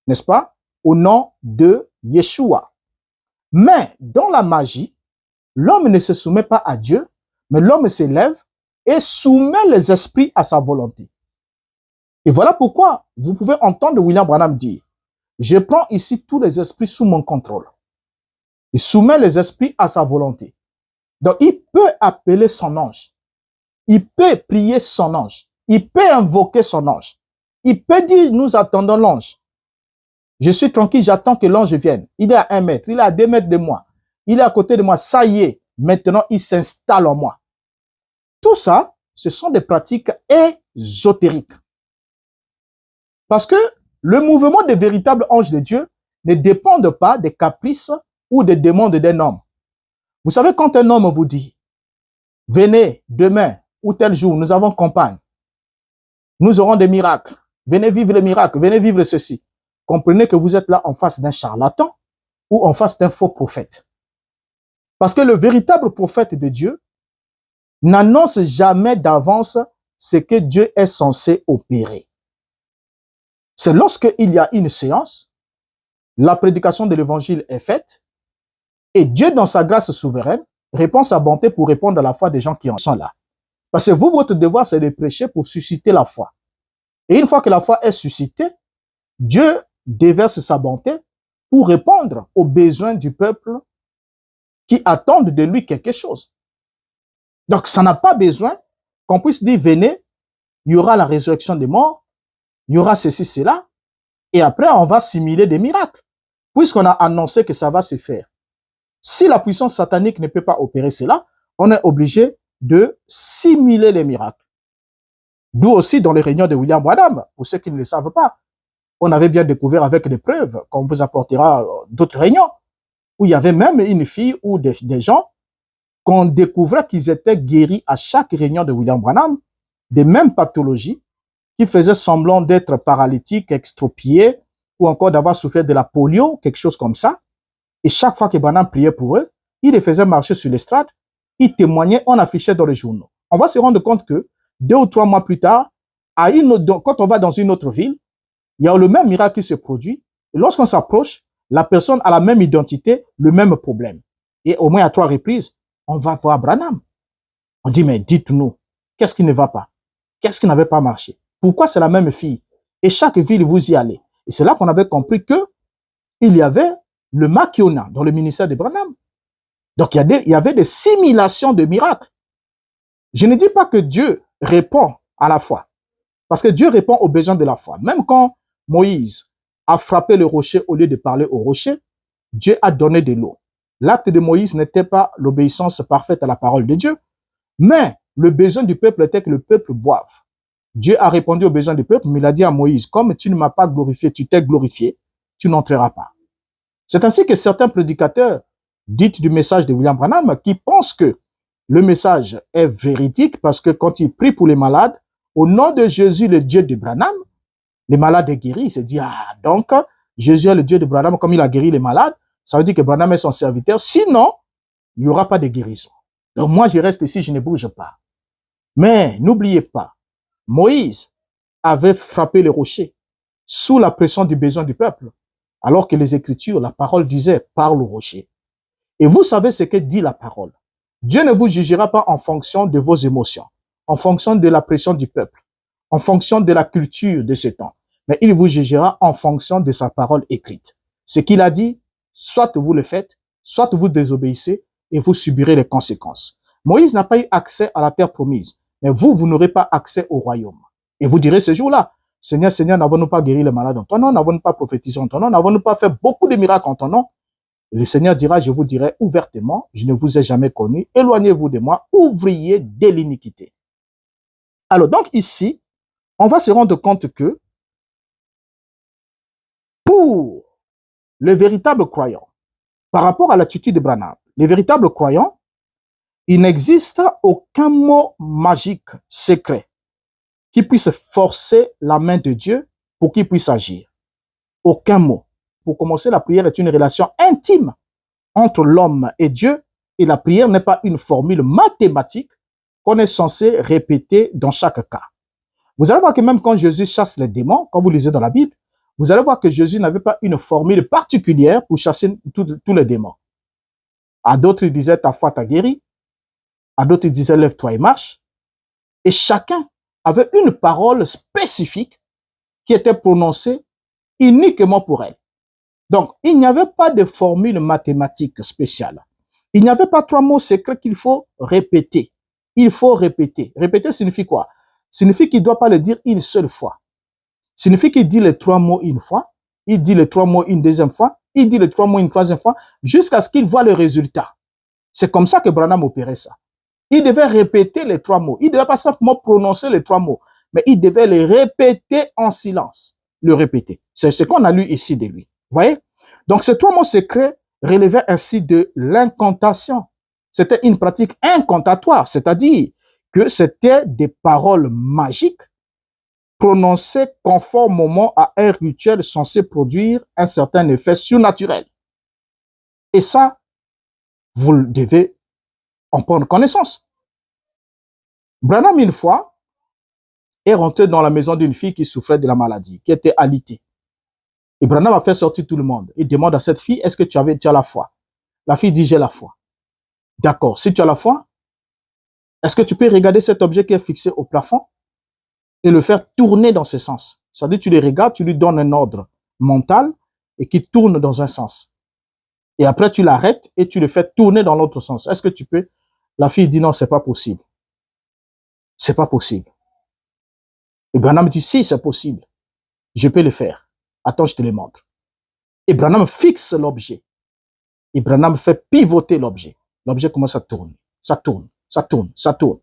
n'est-ce pas, au nom de Yeshua. Mais dans la magie, l'homme ne se soumet pas à Dieu, mais l'homme s'élève et soumet les esprits à sa volonté. Et voilà pourquoi vous pouvez entendre William Branham dire, je prends ici tous les esprits sous mon contrôle. Il soumet les esprits à sa volonté. Donc, il peut appeler son ange. Il peut prier son ange. Il peut invoquer son ange. Il peut dire, nous attendons l'ange. Je suis tranquille, j'attends que l'ange vienne. Il est à 1 mètre, il est à 2 mètres de moi. Il est à côté de moi, ça y est. Maintenant, il s'installe en moi. Tout ça, ce sont des pratiques ésotériques. Parce que le mouvement des véritables anges de Dieu ne dépend pas des caprices ou des demandes d'un homme. Vous savez, quand un homme vous dit, venez demain ou tel jour, nous avons campagne, nous aurons des miracles, venez vivre les miracles, venez vivre ceci. Comprenez que vous êtes là en face d'un charlatan ou en face d'un faux prophète. Parce que le véritable prophète de Dieu n'annonce jamais d'avance ce que Dieu est censé opérer. C'est lorsqu'il y a une séance, la prédication de l'évangile est faite, et Dieu, dans sa grâce souveraine, répond sa bonté pour répondre à la foi des gens qui en sont là. Parce que vous, votre devoir, c'est de prêcher pour susciter la foi. Et une fois que la foi est suscitée, Dieu déverse sa bonté pour répondre aux besoins du peuple qui attendent de lui quelque chose. Donc, ça n'a pas besoin qu'on puisse dire, venez, il y aura la résurrection des morts, il y aura ceci, cela, et après, on va simuler des miracles, puisqu'on a annoncé que ça va se faire. Si la puissance satanique ne peut pas opérer cela, on est obligé de simuler les miracles. D'où aussi, dans les réunions de William Branham, pour ceux qui ne le savent pas, on avait bien découvert avec des preuves, qu'on vous apportera d'autres réunions, où il y avait même une fille ou des gens qu'on découvrait qu'ils étaient guéris à chaque réunion de William Branham, des mêmes pathologies, qui faisaient semblant d'être paralytiques, extropiés, ou encore d'avoir souffert de la polio, quelque chose comme ça. Et chaque fois que Branham priait pour eux, il les faisait marcher sur l'estrade, il témoignait, on affichait dans les journaux. On va se rendre compte que 2 ou 3 mois plus tard, quand on va dans une autre ville, il y a le même miracle qui se produit. Et lorsqu'on s'approche, la personne a la même identité, le même problème. Et au moins à 3 reprises, on va voir Branham. On dit, mais dites-nous, qu'est-ce qui ne va pas? Qu'est-ce qui n'avait pas marché? Pourquoi c'est la même fille? Et chaque ville, vous y allez. Et c'est là qu'on avait compris que il y avait le Makiona dans le ministère de Branham. Donc, il y avait des simulations de miracles. Je ne dis pas que Dieu répond à la foi. Parce que Dieu répond aux besoins de la foi. Même quand Moïse a frappé le rocher au lieu de parler au rocher, Dieu a donné de l'eau. L'acte de Moïse n'était pas l'obéissance parfaite à la parole de Dieu, mais le besoin du peuple était que le peuple boive. Dieu a répondu aux besoins du peuple, mais il a dit à Moïse, comme tu ne m'as pas glorifié, tu t'es glorifié, tu n'entreras pas. C'est ainsi que certains prédicateurs dits du message de William Branham qui pensent que le message est véridique parce que quand ils prient pour les malades, au nom de Jésus, le Dieu de Branham, les malades est guéri. Il se dit, ah, donc, Jésus est le Dieu de Branham, comme il a guéri les malades, ça veut dire que Branham est son serviteur. Sinon, il n'y aura pas de guérison. Donc moi, je reste ici, je ne bouge pas. Mais n'oubliez pas, Moïse avait frappé le rocher sous la pression du besoin du peuple, alors que les Écritures, la parole disait, parle au rocher. Et vous savez ce que dit la parole. Dieu ne vous jugera pas en fonction de vos émotions. en fonction de la pression du peuple, en fonction de la culture de ce temps. Mais il vous jugera en fonction de sa parole écrite. Ce qu'il a dit, soit vous le faites, soit vous désobéissez et vous subirez les conséquences. Moïse n'a pas eu accès à la terre promise, mais vous n'aurez pas accès au royaume. Et vous direz ce jour-là, Seigneur, Seigneur, n'avons-nous pas guéri les malades en ton nom, n'avons-nous pas prophétisé en ton nom, n'avons-nous pas fait beaucoup de miracles en ton nom? Le Seigneur dira, je vous dirai ouvertement, je ne vous ai jamais connu, éloignez-vous de moi, ouvriers de l'iniquité. Alors donc ici, on va se rendre compte que pour le véritable croyant, par rapport à l'attitude de Branham, les véritables croyants, il n'existe aucun mot magique, secret, qui puisse forcer la main de Dieu pour qu'il puisse agir. Aucun mot. Pour commencer, la prière est une relation intime entre l'homme et Dieu, et la prière n'est pas une formule mathématique qu'on est censé répéter dans chaque cas. Vous allez voir que même quand Jésus chasse les démons, quand vous lisez dans la Bible, vous allez voir que Jésus n'avait pas une formule particulière pour chasser tous les démons. À d'autres, il disait, ta foi t'a guéri. À d'autres, il disait, lève-toi et marche. Et chacun avait une parole spécifique qui était prononcée uniquement pour elle. Donc, il n'y avait pas de formule mathématique spéciale. Il n'y avait pas 3 mots secrets qu'il faut répéter. Il faut répéter. Répéter signifie quoi? Signifie qu'il ne doit pas le dire une seule fois. Signifie qu'il dit les 3 mots une fois, il dit les 3 mots une deuxième fois, il dit les 3 mots une troisième fois, jusqu'à ce qu'il voit le résultat. C'est comme ça que Branham opérait ça. Il devait répéter les 3 mots. Il ne devait pas simplement prononcer les 3 mots, mais il devait les répéter en silence. Le répéter. C'est ce qu'on a lu ici de lui. Vous voyez? Donc, ces 3 mots secrets relevaient ainsi de l'incantation. C'était une pratique incantatoire, c'est-à-dire que c'était des paroles magiques prononcées conformément à un rituel censé produire un certain effet surnaturel. Et ça, vous devez en prendre connaissance. Branham, une fois, est rentré dans la maison d'une fille qui souffrait de la maladie, qui était alitée. Et Branham a fait sortir tout le monde. Il demande à cette fille, est-ce que tu as la foi? La fille dit, j'ai la foi. D'accord, si tu as la foi, est-ce que tu peux regarder cet objet qui est fixé au plafond et le faire tourner dans ce sens? C'est-à-dire, tu le regardes, tu lui donnes un ordre mental et qui tourne dans un sens. Et après, tu l'arrêtes et tu le fais tourner dans l'autre sens. Est-ce que tu peux? La fille dit, non, c'est pas possible. C'est pas possible. Et Branham dit, si, c'est possible. Je peux le faire. Attends, je te le montre. Et Branham fixe l'objet. Et Branham fait pivoter l'objet. L'objet commence à tourner. Ça tourne, ça tourne, ça tourne.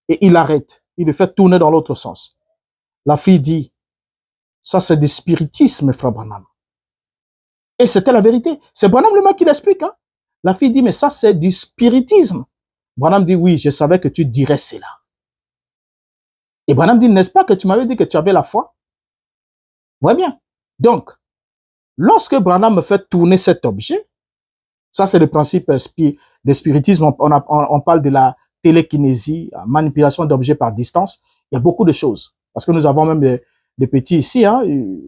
Et il arrête. Il le fait tourner dans l'autre sens. La fille dit, ça c'est du spiritisme, frère Branham. Et c'était la vérité. C'est Branham le mec qui l'explique. Hein? La fille dit, mais ça c'est du spiritisme. Branham dit, oui, je savais que tu dirais cela. Et Branham dit, n'est-ce pas que tu m'avais dit que tu avais la foi? Voyez bien. Donc, lorsque Branham fait tourner cet objet, ça c'est le principe de spiritisme, on parle de la télékinésie, manipulation d'objets par distance, il y a beaucoup de choses. Parce que nous avons même des petits ici, hein,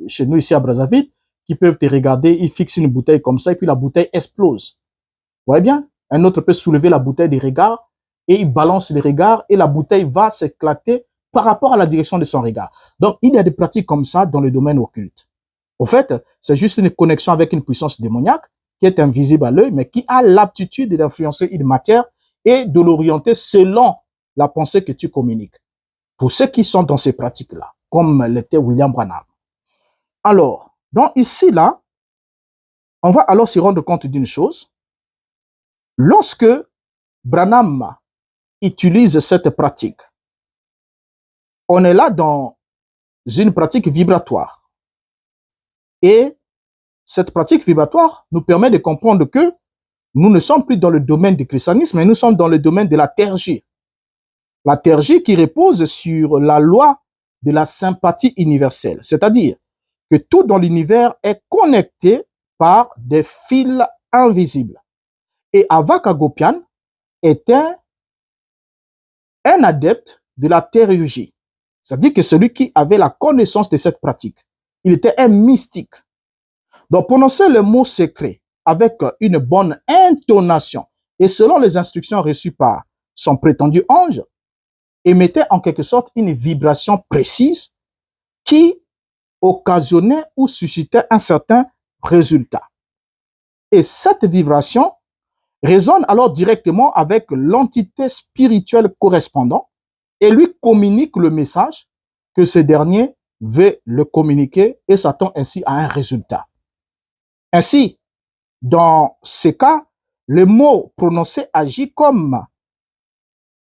chez nous ici à Brazzaville, qui peuvent te regarder, ils fixent une bouteille comme ça et puis la bouteille explose. Vous voyez bien? Un autre peut soulever la bouteille des regards et il balance les regards et la bouteille va s'éclater par rapport à la direction de son regard. Donc, il y a des pratiques comme ça dans le domaine occulte. Au fait, c'est juste une connexion avec une puissance démoniaque qui est invisible à l'œil, mais qui a l'aptitude d'influencer une matière et de l'orienter selon la pensée que tu communiques. Pour ceux qui sont dans ces pratiques-là, comme l'était William Branham. Alors, donc ici, là, on va alors se rendre compte d'une chose. Lorsque Branham utilise cette pratique, on est là dans une pratique vibratoire. Et cette pratique vibratoire nous permet de comprendre que nous ne sommes plus dans le domaine du christianisme, mais nous sommes dans le domaine de la théurgie. La théurgie qui repose sur la loi de la sympathie universelle, c'est-à-dire que tout dans l'univers est connecté par des fils invisibles. Et Avak Hagopian était un adepte de la théurgie. C'est-à-dire que celui qui avait la connaissance de cette pratique, il était un mystique. Donc, prononcer le mot secret avec une bonne intonation et selon les instructions reçues par son prétendu ange, émettait en quelque sorte une vibration précise qui occasionnait ou suscitait un certain résultat. Et cette vibration résonne alors directement avec l'entité spirituelle correspondante et lui communique le message que ce dernier veut le communiquer et s'attend ainsi à un résultat. Ainsi, dans ces cas, le mot prononcé agit comme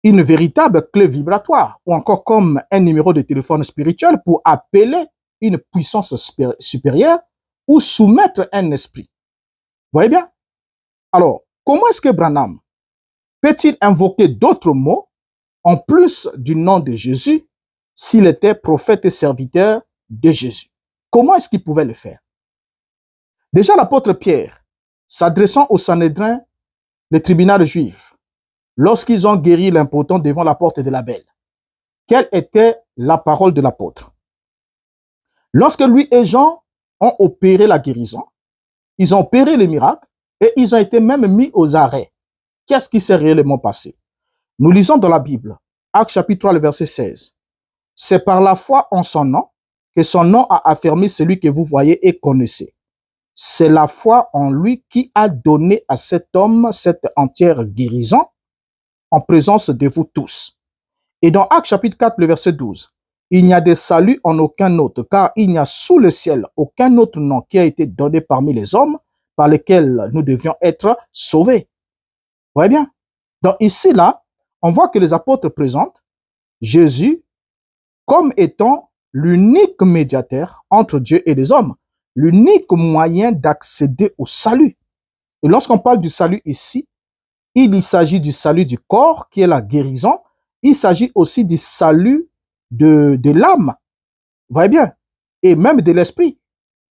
une véritable clé vibratoire ou encore comme un numéro de téléphone spirituel pour appeler une puissance supérieure ou soumettre un esprit. Vous voyez bien? Alors, comment est-ce que Branham peut-il invoquer d'autres mots en plus du nom de Jésus s'il était prophète et serviteur de Jésus? Comment est-ce qu'il pouvait le faire? Déjà, l'apôtre Pierre, s'adressant au Sanhédrin, le tribunal juif, lorsqu'ils ont guéri l'impotent devant la porte de la Belle, quelle était la parole de l'apôtre? Lorsque lui et Jean ont opéré la guérison, ils ont opéré les miracles et ils ont été même mis aux arrêts. Qu'est-ce qui s'est réellement passé? Nous lisons dans la Bible, Actes chapitre 3, le verset 16. C'est par la foi en son nom que son nom a affermi celui que vous voyez et connaissez. C'est la foi en lui qui a donné à cet homme cette entière guérison en présence de vous tous. Et dans Actes chapitre 4, le verset 12, il n'y a de salut en aucun autre, car il n'y a sous le ciel aucun autre nom qui a été donné parmi les hommes par lesquels nous devions être sauvés. Vous voyez bien? Donc ici, là, on voit que les apôtres présentent Jésus comme étant l'unique médiateur entre Dieu et les hommes, l'unique moyen d'accéder au salut. Et lorsqu'on parle du salut ici, il s'agit du salut du corps, qui est la guérison. Il s'agit aussi du salut de l'âme. Vous voyez bien? Et même de l'esprit.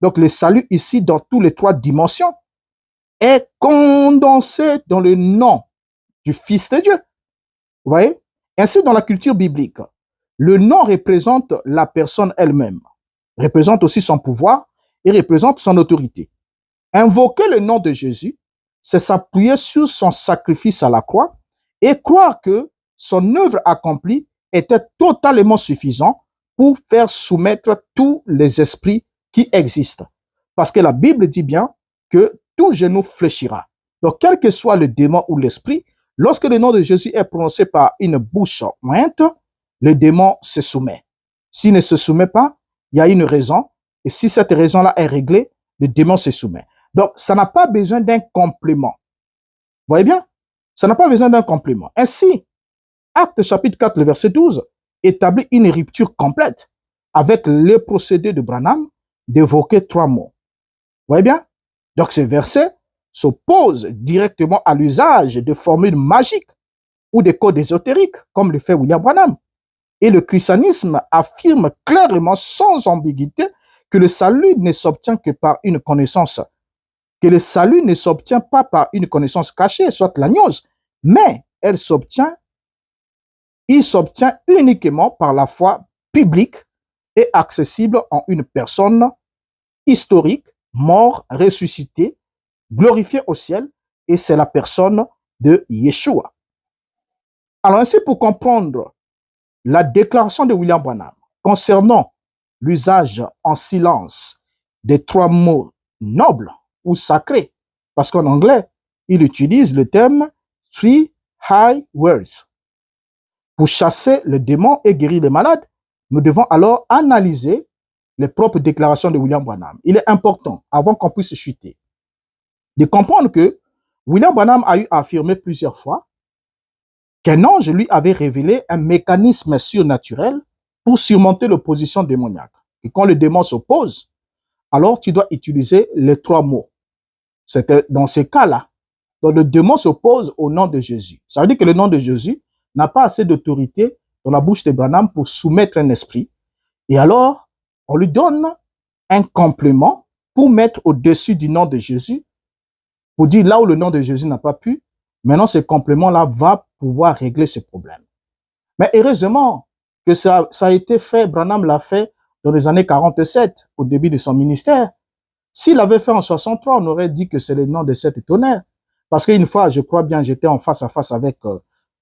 Donc, le salut ici, dans toutes les trois dimensions, est condensé dans le nom du Fils de Dieu. Vous voyez? Ainsi, dans la culture biblique, le nom représente la personne elle-même, représente aussi son pouvoir et représente son autorité. Invoquer le nom de Jésus, c'est s'appuyer sur son sacrifice à la croix et croire que son œuvre accomplie était totalement suffisant pour faire soumettre tous les esprits qui existent. Parce que la Bible dit bien que tout genou fléchira. Donc, quel que soit le démon ou l'esprit, lorsque le nom de Jésus est prononcé par une bouche ointe, le démon se soumet. S'il ne se soumet pas, il y a une raison. Et si cette raison-là est réglée, le démon se soumet. Donc, ça n'a pas besoin d'un complément. Vous voyez bien? Ça n'a pas besoin d'un complément. Ainsi, Acte chapitre 4, le verset 12, établit une rupture complète avec le procédé de Branham d'évoquer trois mots. Vous voyez bien? Donc, ce verset s'oppose directement à l'usage de formules magiques ou de codes ésotériques, comme le fait William Branham. Et le christianisme affirme clairement, sans ambiguïté, que le salut ne s'obtient que par une connaissance, que le salut ne s'obtient pas par une connaissance cachée, soit la gnose, mais il s'obtient uniquement par la foi biblique et accessible en une personne historique, mort, ressuscité, glorifié au ciel, et c'est la personne de Yeshua. Alors ainsi, pour comprendre la déclaration de William Branham concernant l'usage en silence des trois mots nobles ou sacrés, parce qu'en anglais, il utilise le terme « three high words ». Pour chasser le démon et guérir les malades, nous devons alors analyser les propres déclarations de William Branham. Il est important, avant qu'on puisse chuter, de comprendre que William Branham a eu à affirmer plusieurs fois qu'un ange lui avait révélé un mécanisme surnaturel pour surmonter l'opposition démoniaque. Et quand le démon s'oppose, alors tu dois utiliser les trois mots. C'est dans ces cas-là, donc le démon s'oppose au nom de Jésus. Ça veut dire que le nom de Jésus n'a pas assez d'autorité dans la bouche de Branham pour soumettre un esprit. Et alors, on lui donne un complément pour mettre au-dessus du nom de Jésus, pour dire là où le nom de Jésus n'a pas pu, maintenant ce complément-là va pouvoir régler ce problème. Mais heureusement que ça a été fait, Branham l'a fait dans les années 47, au début de son ministère. S'il l'avait fait en 63, on aurait dit que c'est le nom de cet tonnerre. Parce qu'une fois, je crois bien, j'étais en face à face avec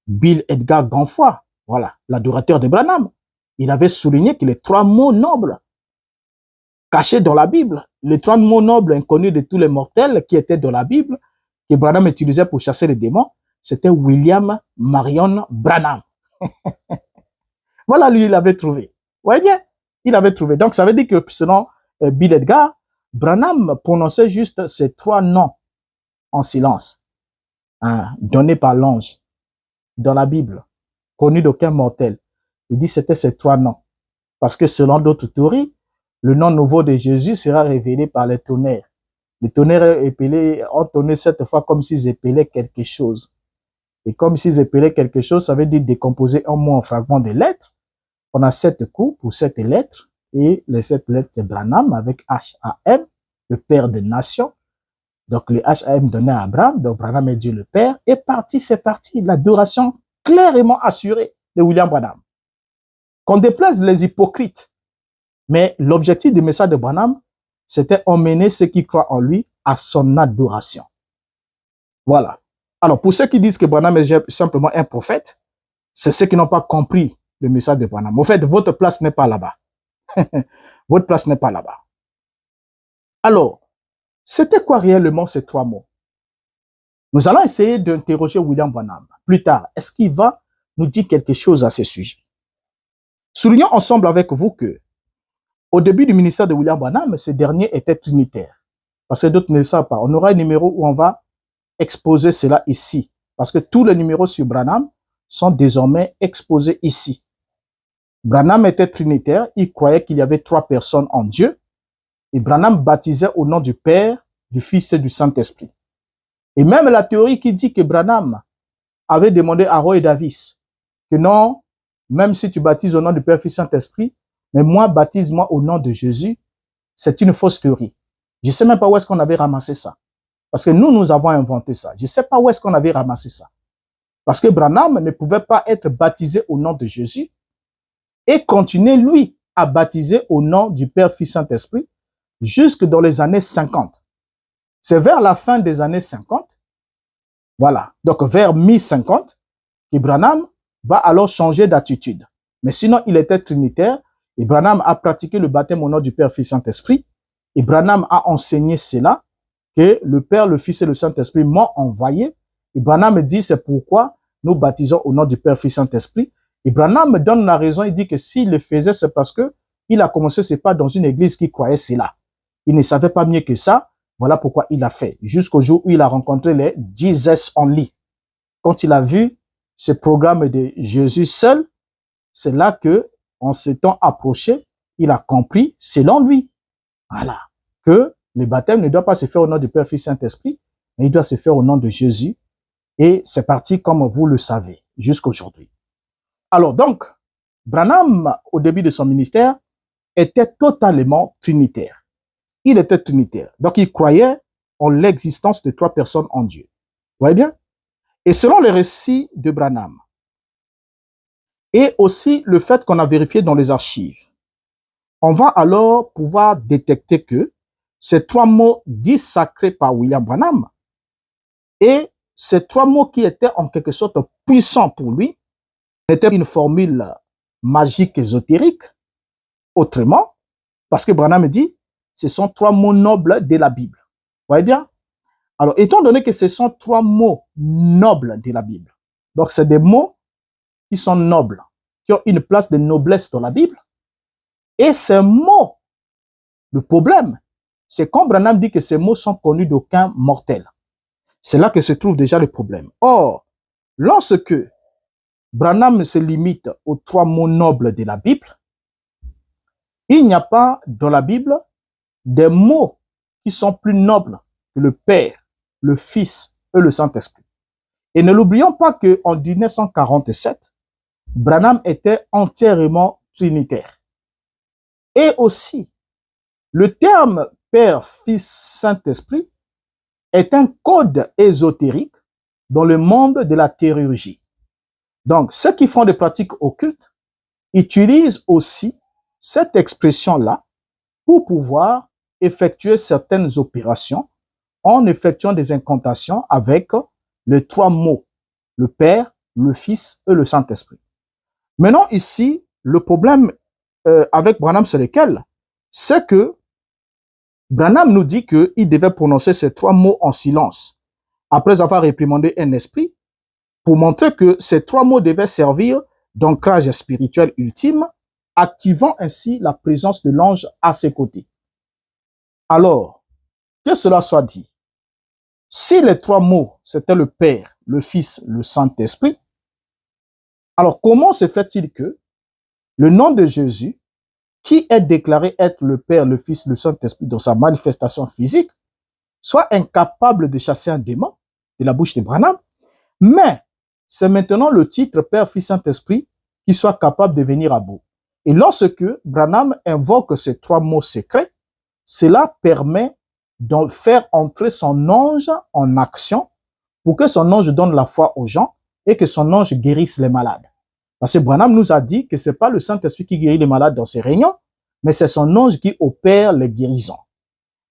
Bill Edgar Ganfoy. voilà, l'adorateur de Branham, il avait souligné que les 3 mots nobles cachés dans la Bible, les 3 mots nobles inconnus de tous les mortels qui étaient dans la Bible, que Branham utilisait pour chasser les démons, c'était William Marion Branham. Voilà, lui, il avait trouvé. Vous voyez bien, il avait trouvé. Donc, ça veut dire que selon Bill Edgar, Branham prononçait juste ces 3 noms en silence, hein, donnés par l'ange dans la Bible, connus d'aucun mortel. Il dit que c'était ces 3 noms. Parce que selon d'autres théories, le nom nouveau de Jésus sera révélé par les tonnerres. Les tonnerres épelés ont tonné cette fois comme s'ils épelaient quelque chose. Et comme s'ils épelaient quelque chose, ça veut dire décomposer un mot en fragments de lettres. On a 7 coups pour 7 lettres. Et les 7 lettres, c'est Branham avec H-A-M, le Père des Nations. Donc, le H-A-M donné à Abraham. Donc, Branham est Dieu le Père. Et parti, c'est parti. L'adoration clairement assurée de William Branham. Qu'on déplaise les hypocrites. Mais l'objectif du message de Branham, c'était emmener ceux qui croient en lui à son adoration. Voilà. Alors, pour ceux qui disent que Branham est simplement un prophète, c'est ceux qui n'ont pas compris le message de Branham. En fait, votre place n'est pas là-bas. Votre place n'est pas là-bas. Alors, c'était quoi réellement ces 3 mots? Nous allons essayer d'interroger William Branham plus tard. Est-ce qu'il va nous dire quelque chose à ce sujet? Soulignons ensemble avec vous que, au début du ministère de William Branham, ce dernier était trinitaire. Parce que d'autres ne le savent pas. On aura un numéro où on va exposer cela ici. Parce que tous les numéros sur Branham sont désormais exposés ici. Branham était trinitaire. Il croyait qu'il y avait 3 personnes en Dieu. Et Branham baptisait au nom du Père, du Fils et du Saint-Esprit. Et même la théorie qui dit que Branham avait demandé à Roy Davis que non, même si tu baptises au nom du Père, Fils et Saint-Esprit, mais moi, baptise-moi au nom de Jésus, c'est une fausse théorie. Je ne sais même pas où est-ce qu'on avait ramassé ça. Parce que nous avons inventé ça. Je ne sais pas où est-ce qu'on avait ramassé ça. Parce que Branham ne pouvait pas être baptisé au nom de Jésus et continuer, lui, à baptiser au nom du Père, Fils et Saint-Esprit jusque dans les années 50. C'est vers la fin des années 50, voilà, donc vers mi-50, que Branham va alors changer d'attitude. Mais sinon, il était trinitaire et Branham a pratiqué le baptême au nom du Père, Fils et Saint-Esprit. Et Branham a enseigné cela, que le Père, le Fils et le Saint-Esprit m'ont envoyé. Et Branham dit, c'est pourquoi nous baptisons au nom du Père, Fils et Saint-Esprit. Et Branham donne la raison, il dit que s'il le faisait, c'est parce que il a commencé, c'est pas dans une église qui croyait cela. Il ne savait pas mieux que ça. Voilà pourquoi il a fait. Jusqu'au jour où il a rencontré les Jesus Only. Quand il a vu ce programme de Jésus seul, c'est là que, en s'étant approché, il a compris, selon lui, voilà, que le baptême ne doit pas se faire au nom du Père, Fils et Saint-Esprit, mais il doit se faire au nom de Jésus. Et c'est parti comme vous le savez, jusqu'aujourd'hui. Alors donc, Branham, au début de son ministère, était totalement trinitaire. Il était trinitaire. Donc, il croyait en l'existence de 3 personnes en Dieu. Vous voyez bien? Et selon les récits de Branham, et aussi le fait qu'on a vérifié dans les archives, on va alors pouvoir détecter que ces 3 mots dits sacrés par William Branham et ces 3 mots qui étaient en quelque sorte puissants pour lui n'étaient pas une formule magique ésotérique. Autrement, parce que Branham dit, ce sont 3 mots nobles de la Bible. Vous voyez bien? Alors, étant donné que ce sont 3 mots nobles de la Bible, donc c'est des mots qui sont nobles, qui ont une place de noblesse dans la Bible, et ces mots, le problème, c'est quand Branham dit que ces mots sont connus d'aucun mortel. C'est là que se trouve déjà le problème. Or, lorsque Branham se limite aux 3 mots nobles de la Bible, il n'y a pas dans la Bible des mots qui sont plus nobles que le Père, le Fils et le Saint-Esprit. Et ne l'oublions pas qu'en 1947, Branham était entièrement trinitaire. Et aussi, le terme Père, Fils, Saint-Esprit est un code ésotérique dans le monde de la théurgie. Donc, ceux qui font des pratiques occultes utilisent aussi cette expression-là pour pouvoir effectuer certaines opérations en effectuant des incantations avec les 3 mots, le Père, le Fils et le Saint-Esprit. Maintenant, ici, le problème avec Branham, c'est lequel? C'est que Branham nous dit qu'il devait prononcer ces 3 mots en silence, après avoir réprimandé un esprit, pour montrer que ces 3 mots devaient servir d'ancrage spirituel ultime, activant ainsi la présence de l'ange à ses côtés. Alors, que cela soit dit, si les 3 mots, c'était le Père, le Fils, le Saint-Esprit, alors comment se fait-il que le nom de Jésus, qui est déclaré être le Père, le Fils, le Saint-Esprit dans sa manifestation physique, soit incapable de chasser un démon de la bouche de Branham, mais c'est maintenant le titre Père, Fils, Saint-Esprit qui soit capable de venir à bout. Et lorsque Branham invoque ces 3 mots secrets, cela permet de faire entrer son ange en action pour que son ange donne la foi aux gens et que son ange guérisse les malades. Parce que Branham nous a dit que ce n'est pas le Saint-Esprit qui guérit les malades dans ses réunions, mais c'est son ange qui opère les guérisons.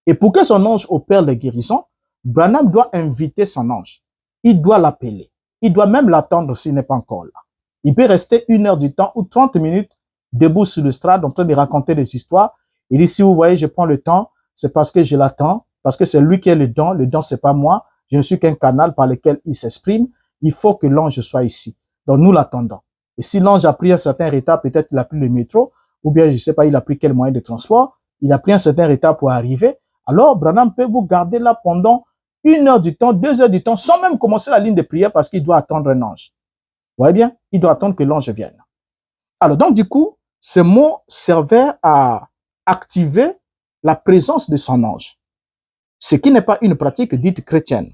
Et pour que son ange opère les guérisons, Branham doit inviter son ange. Il doit l'appeler. Il doit même l'attendre s'il n'est pas encore là. Il peut rester 1 heure du temps ou 30 minutes debout sur le strade en train de raconter des histoires. Il dit, si vous voyez, je prends le temps, c'est parce que je l'attends, parce que c'est lui qui est le don c'est pas moi, je ne suis qu'un canal par lequel il s'exprime. Il faut que l'ange soit ici. Donc nous l'attendons. Et si l'ange a pris un certain retard, peut-être il a pris le métro, ou bien je ne sais pas, il a pris quel moyen de transport, il a pris un certain retard pour arriver, alors Branham peut vous garder là pendant 1 heure du temps, 2 heures du temps, sans même commencer la ligne de prière parce qu'il doit attendre un ange. Vous voyez bien? Il doit attendre que l'ange vienne. Alors donc du coup, ce mot servait à activer la présence de son ange, ce qui n'est pas une pratique dite chrétienne.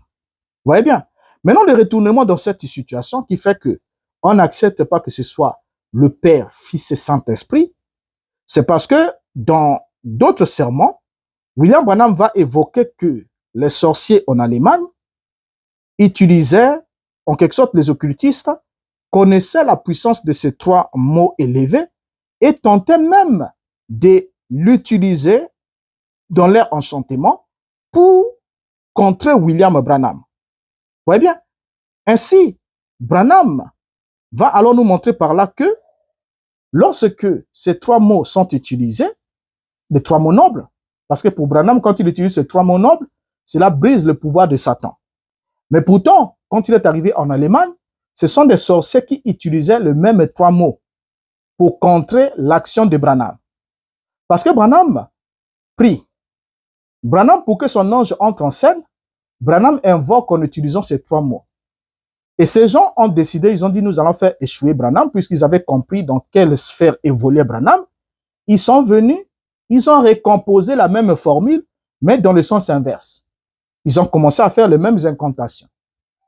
Vous voyez bien? Maintenant, le retournement dans cette situation qui fait que on n'accepte pas que ce soit le Père, Fils et Saint-Esprit, c'est parce que dans d'autres sermons, William Branham va évoquer que les sorciers en Allemagne utilisaient, en quelque sorte, les occultistes, connaissaient la puissance de ces 3 mots élevés et tentaient même de l'utiliser dans leur enchantement pour contrer William Branham. Vous voyez bien? Ainsi, Branham va alors nous montrer par là que lorsque ces 3 mots sont utilisés, les 3 mots nobles, parce que pour Branham, quand il utilise ces 3 mots nobles, cela brise le pouvoir de Satan. Mais pourtant, quand il est arrivé en Allemagne, ce sont des sorciers qui utilisaient le même 3 mots pour contrer l'action de Branham. Parce que Branham prie. Branham, pour que son ange entre en scène, Branham invoque en utilisant ces 3 mots. Et ces gens ont décidé, ils ont dit, nous allons faire échouer Branham, puisqu'ils avaient compris dans quelle sphère évoluait Branham. Ils sont venus, ils ont recomposé la même formule, mais dans le sens inverse. Ils ont commencé à faire les mêmes incantations.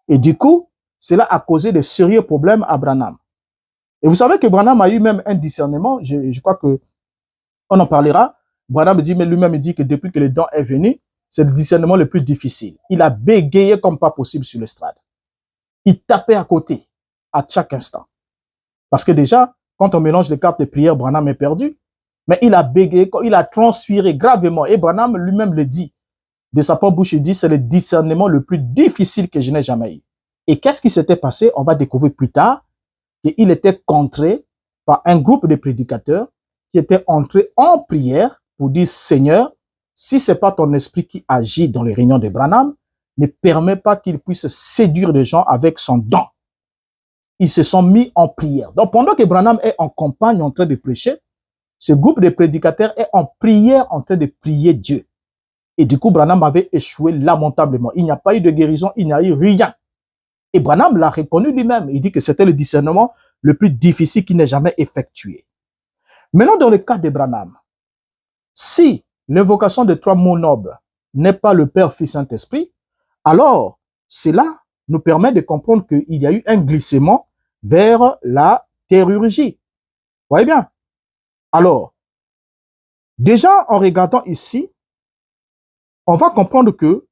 Et du coup, cela a causé de sérieux problèmes à Branham. Et vous savez que Branham a eu même un discernement, je crois que on en parlera. Branham dit, mais lui-même dit que depuis que le don est venu, c'est le discernement le plus difficile. Il a bégayé comme pas possible sur l'estrade. Il tapait à côté, à chaque instant. Parce que déjà, quand on mélange les cartes de prière, Branham est perdu. Mais il a bégayé, il a transpiré gravement. Et Branham lui-même le dit. De sa propre bouche, il dit, c'est le discernement le plus difficile que je n'ai jamais eu. Et qu'est-ce qui s'était passé? On va découvrir plus tard qu'il était contré par un groupe de prédicateurs qui étaient entrés en prière pour dire, Seigneur, si c'est pas ton esprit qui agit dans les réunions de Branham, ne permet pas qu'il puisse séduire les gens avec son don. Ils se sont mis en prière. Donc, pendant que Branham est en campagne en train de prêcher, ce groupe de prédicateurs est en prière en train de prier Dieu. Et du coup, Branham avait échoué lamentablement. Il n'y a pas eu de guérison, il n'y a eu rien. Et Branham l'a reconnu lui-même. Il dit que c'était le discernement le plus difficile qu'il n'ait jamais effectué. Maintenant, dans le cas de Branham, si l'invocation des 3 mots nobles n'est pas le Père, Fils, Saint-Esprit, alors cela nous permet de comprendre qu'il y a eu un glissement vers la théururgie. Vous voyez bien? Alors, déjà en regardant ici, on va comprendre que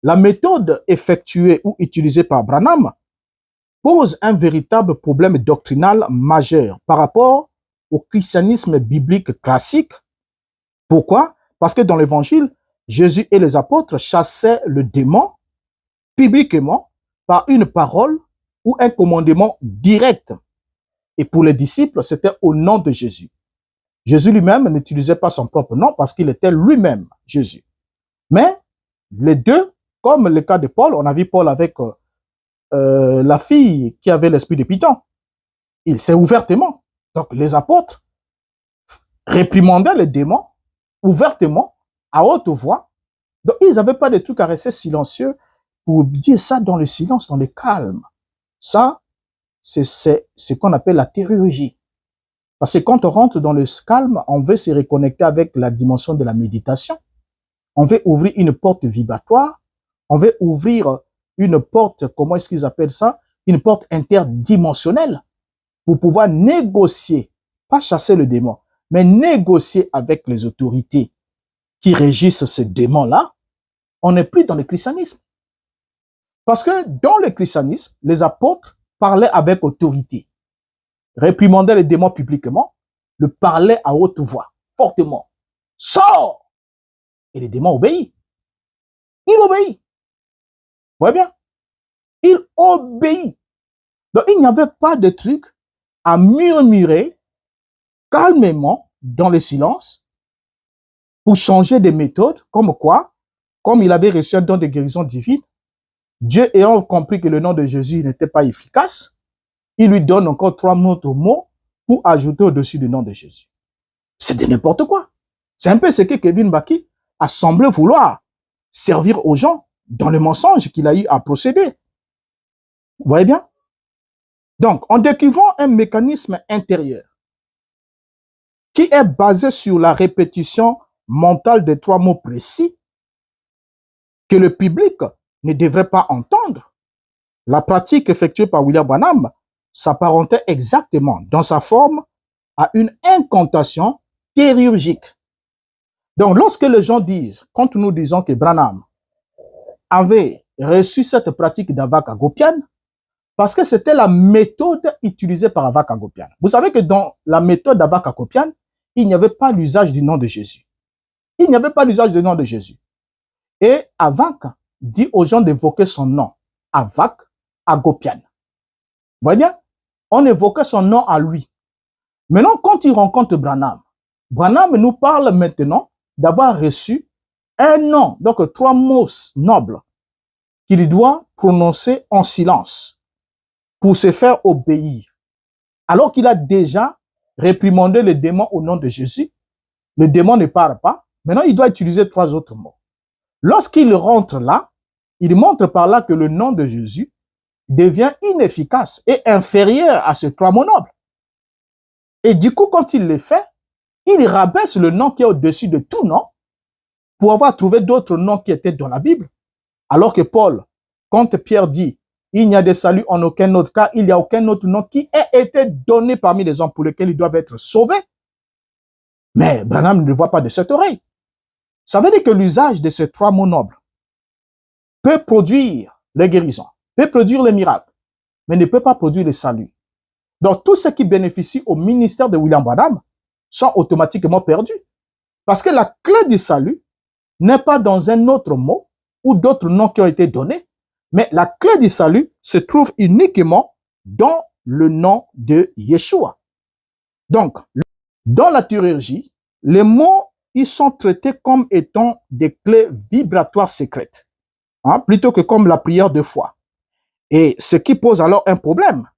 la méthode effectuée ou utilisée par Branham pose un véritable problème doctrinal majeur par rapport au christianisme biblique classique. Pourquoi? Parce que dans l'évangile, Jésus et les apôtres chassaient le démon publiquement par une parole ou un commandement direct. Et pour les disciples, c'était au nom de Jésus. Jésus lui-même n'utilisait pas son propre nom parce qu'il était lui-même Jésus. Mais les deux, comme le cas de Paul, on a vu Paul avec la fille qui avait l'esprit de Python. Il s'est ouvertement. Donc les apôtres réprimandaient les démons ouvertement, à haute voix. Donc ils n'avaient pas de trucs à rester silencieux pour dire ça dans le silence, dans le calme. Ça, c'est ce qu'on appelle la théologie. Parce que quand on rentre dans le calme, on veut se reconnecter avec la dimension de la méditation. On veut ouvrir une porte vibratoire. On veut ouvrir une porte, comment est-ce qu'ils appellent ça? Une porte interdimensionnelle pour pouvoir négocier, pas chasser le démon, mais négocier avec les autorités qui régissent ce démon-là. On n'est plus dans le christianisme. Parce que dans le christianisme, les apôtres parlaient avec autorité, réprimandaient les démons publiquement, le parlaient à haute voix, fortement. Sors! Et les démons obéissent. Il obéit. Vous voyez bien? Il obéit. Donc, il n'y avait pas de truc à murmurer calmement dans le silence pour changer des méthodes, comme quoi, comme il avait reçu un don de guérison divine, Dieu ayant compris que le nom de Jésus n'était pas efficace, il lui donne encore 3 autres mots pour ajouter au-dessus du nom de Jésus. C'est de n'importe quoi. C'est un peu ce que Kevin Baki a semblé vouloir servir aux gens dans le mensonge qu'il a eu à procéder. Vous voyez bien? Donc, en décrivant un mécanisme intérieur qui est basé sur la répétition mentale de 3 mots précis que le public ne devrait pas entendre, la pratique effectuée par William Branham s'apparentait exactement dans sa forme à une incantation théurgique. Donc, lorsque les gens disent, quand nous disons que Branham avait reçu cette pratique d'Avak Hagopian, parce que c'était la méthode utilisée par Avak Hagopian. Vous savez que dans la méthode d'Avak Hagopian, il n'y avait pas l'usage du nom de Jésus. Il n'y avait pas l'usage du nom de Jésus. Et Avak dit aux gens d'évoquer son nom, Avak Hagopian. Vous voyez bien? On évoquait son nom à lui. Maintenant, quand il rencontre Branham, Branham nous parle maintenant d'avoir reçu un nom, donc 3 mots nobles, qu'il doit prononcer en silence pour se faire obéir. Alors qu'il a déjà réprimandé le démon au nom de Jésus, le démon ne parle pas. Maintenant, il doit utiliser 3 autres mots. Lorsqu'il rentre là, il montre par là que le nom de Jésus devient inefficace et inférieur à ces 3 mots nobles. Et du coup, quand il le fait, il rabaisse le nom qui est au-dessus de tout nom pour avoir trouvé d'autres noms qui étaient dans la Bible. Alors que Paul, quand Pierre dit, il n'y a de salut en aucun autre cas, il n'y a aucun autre nom qui ait été donné parmi les hommes pour lesquels ils doivent être sauvés. Mais Branham ne le voit pas de cette oreille. Ça veut dire que l'usage de ces 3 mots nobles peut produire les guérisons, peut produire les miracles, mais ne peut pas produire le salut. Donc, tous ceux qui bénéficient au ministère de William Branham sont automatiquement perdus. Parce que la clé du salut n'est pas dans un autre mot ou d'autres noms qui ont été donnés, mais la clé du salut se trouve uniquement dans le nom de Yeshua. Donc, dans la théurgie, les mots, ils sont traités comme étant des clés vibratoires secrètes, plutôt que comme la prière de foi. Et ce qui pose alors un problème.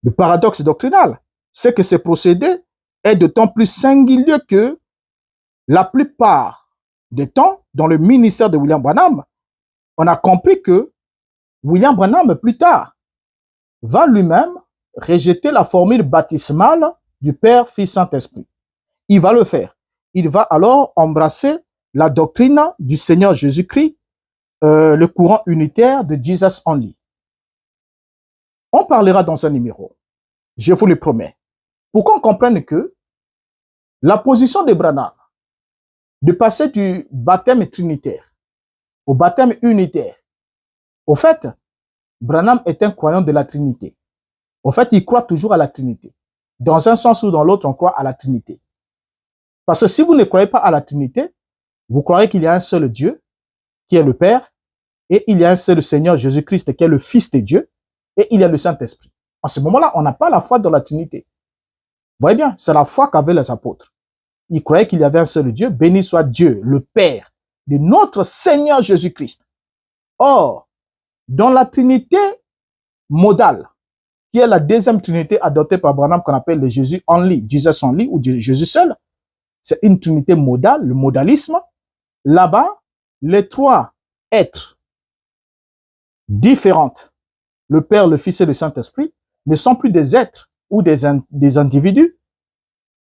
Le paradoxe doctrinal, c'est que ce procédé est d'autant plus singulier que la plupart des temps, dans le ministère de William Branham, on a compris que William Branham, plus tard, va lui-même rejeter la formule baptismale du Père, Fils, Saint-Esprit. Il va le faire. Il va alors embrasser la doctrine du Seigneur Jésus-Christ, le courant unitaire de Jesus Only. On parlera dans un numéro, je vous le promets, pour qu'on comprenne que la position de Branham de passer du baptême trinitaire au baptême unitaire, au fait, Branham est un croyant de la Trinité. Au fait, il croit toujours à la Trinité. Dans un sens ou dans l'autre, on croit à la Trinité. Parce que si vous ne croyez pas à la Trinité, vous croyez qu'il y a un seul Dieu, qui est le Père, et il y a un seul Seigneur Jésus-Christ, qui est le Fils de Dieu, et il y a le Saint-Esprit. À ce moment-là, on n'a pas la foi dans la Trinité. Vous voyez bien, c'est la foi qu'avaient les apôtres. Ils croyaient qu'il y avait un seul Dieu. Béni soit Dieu, le Père de notre Seigneur Jésus-Christ. Or, dans la Trinité modale, qui est la deuxième Trinité adoptée par Branham qu'on appelle le Jésus only, Jesus only ou Jésus seul, c'est une Trinité modale, le modalisme. Là-bas, les trois êtres différents, le Père, le Fils et le Saint-Esprit, ne sont plus des êtres ou des individus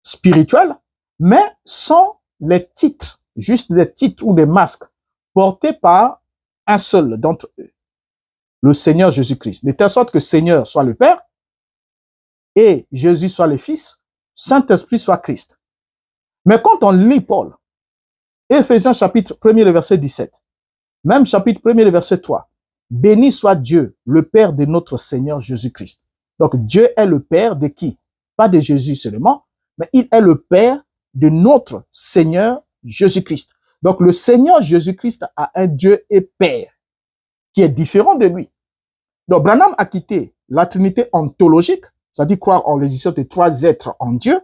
spirituels, mais sont les titres, juste des titres ou des masques portés par un seul d'entre eux, le Seigneur Jésus-Christ. De telle sorte que Seigneur soit le Père et Jésus soit le Fils, Saint-Esprit soit Christ. Mais quand on lit Paul, Éphésiens chapitre 1er, le verset 17, même chapitre 1er, le verset 3, béni soit Dieu, le Père de notre Seigneur Jésus-Christ. Donc Dieu est le Père de qui? Pas de Jésus seulement, mais il est le Père de notre Seigneur Jésus-Christ. Donc le Seigneur Jésus-Christ a un Dieu et Père qui est différent de lui. Donc Branham a quitté la Trinité ontologique, c'est-à-dire croire en l'existence de trois êtres en Dieu,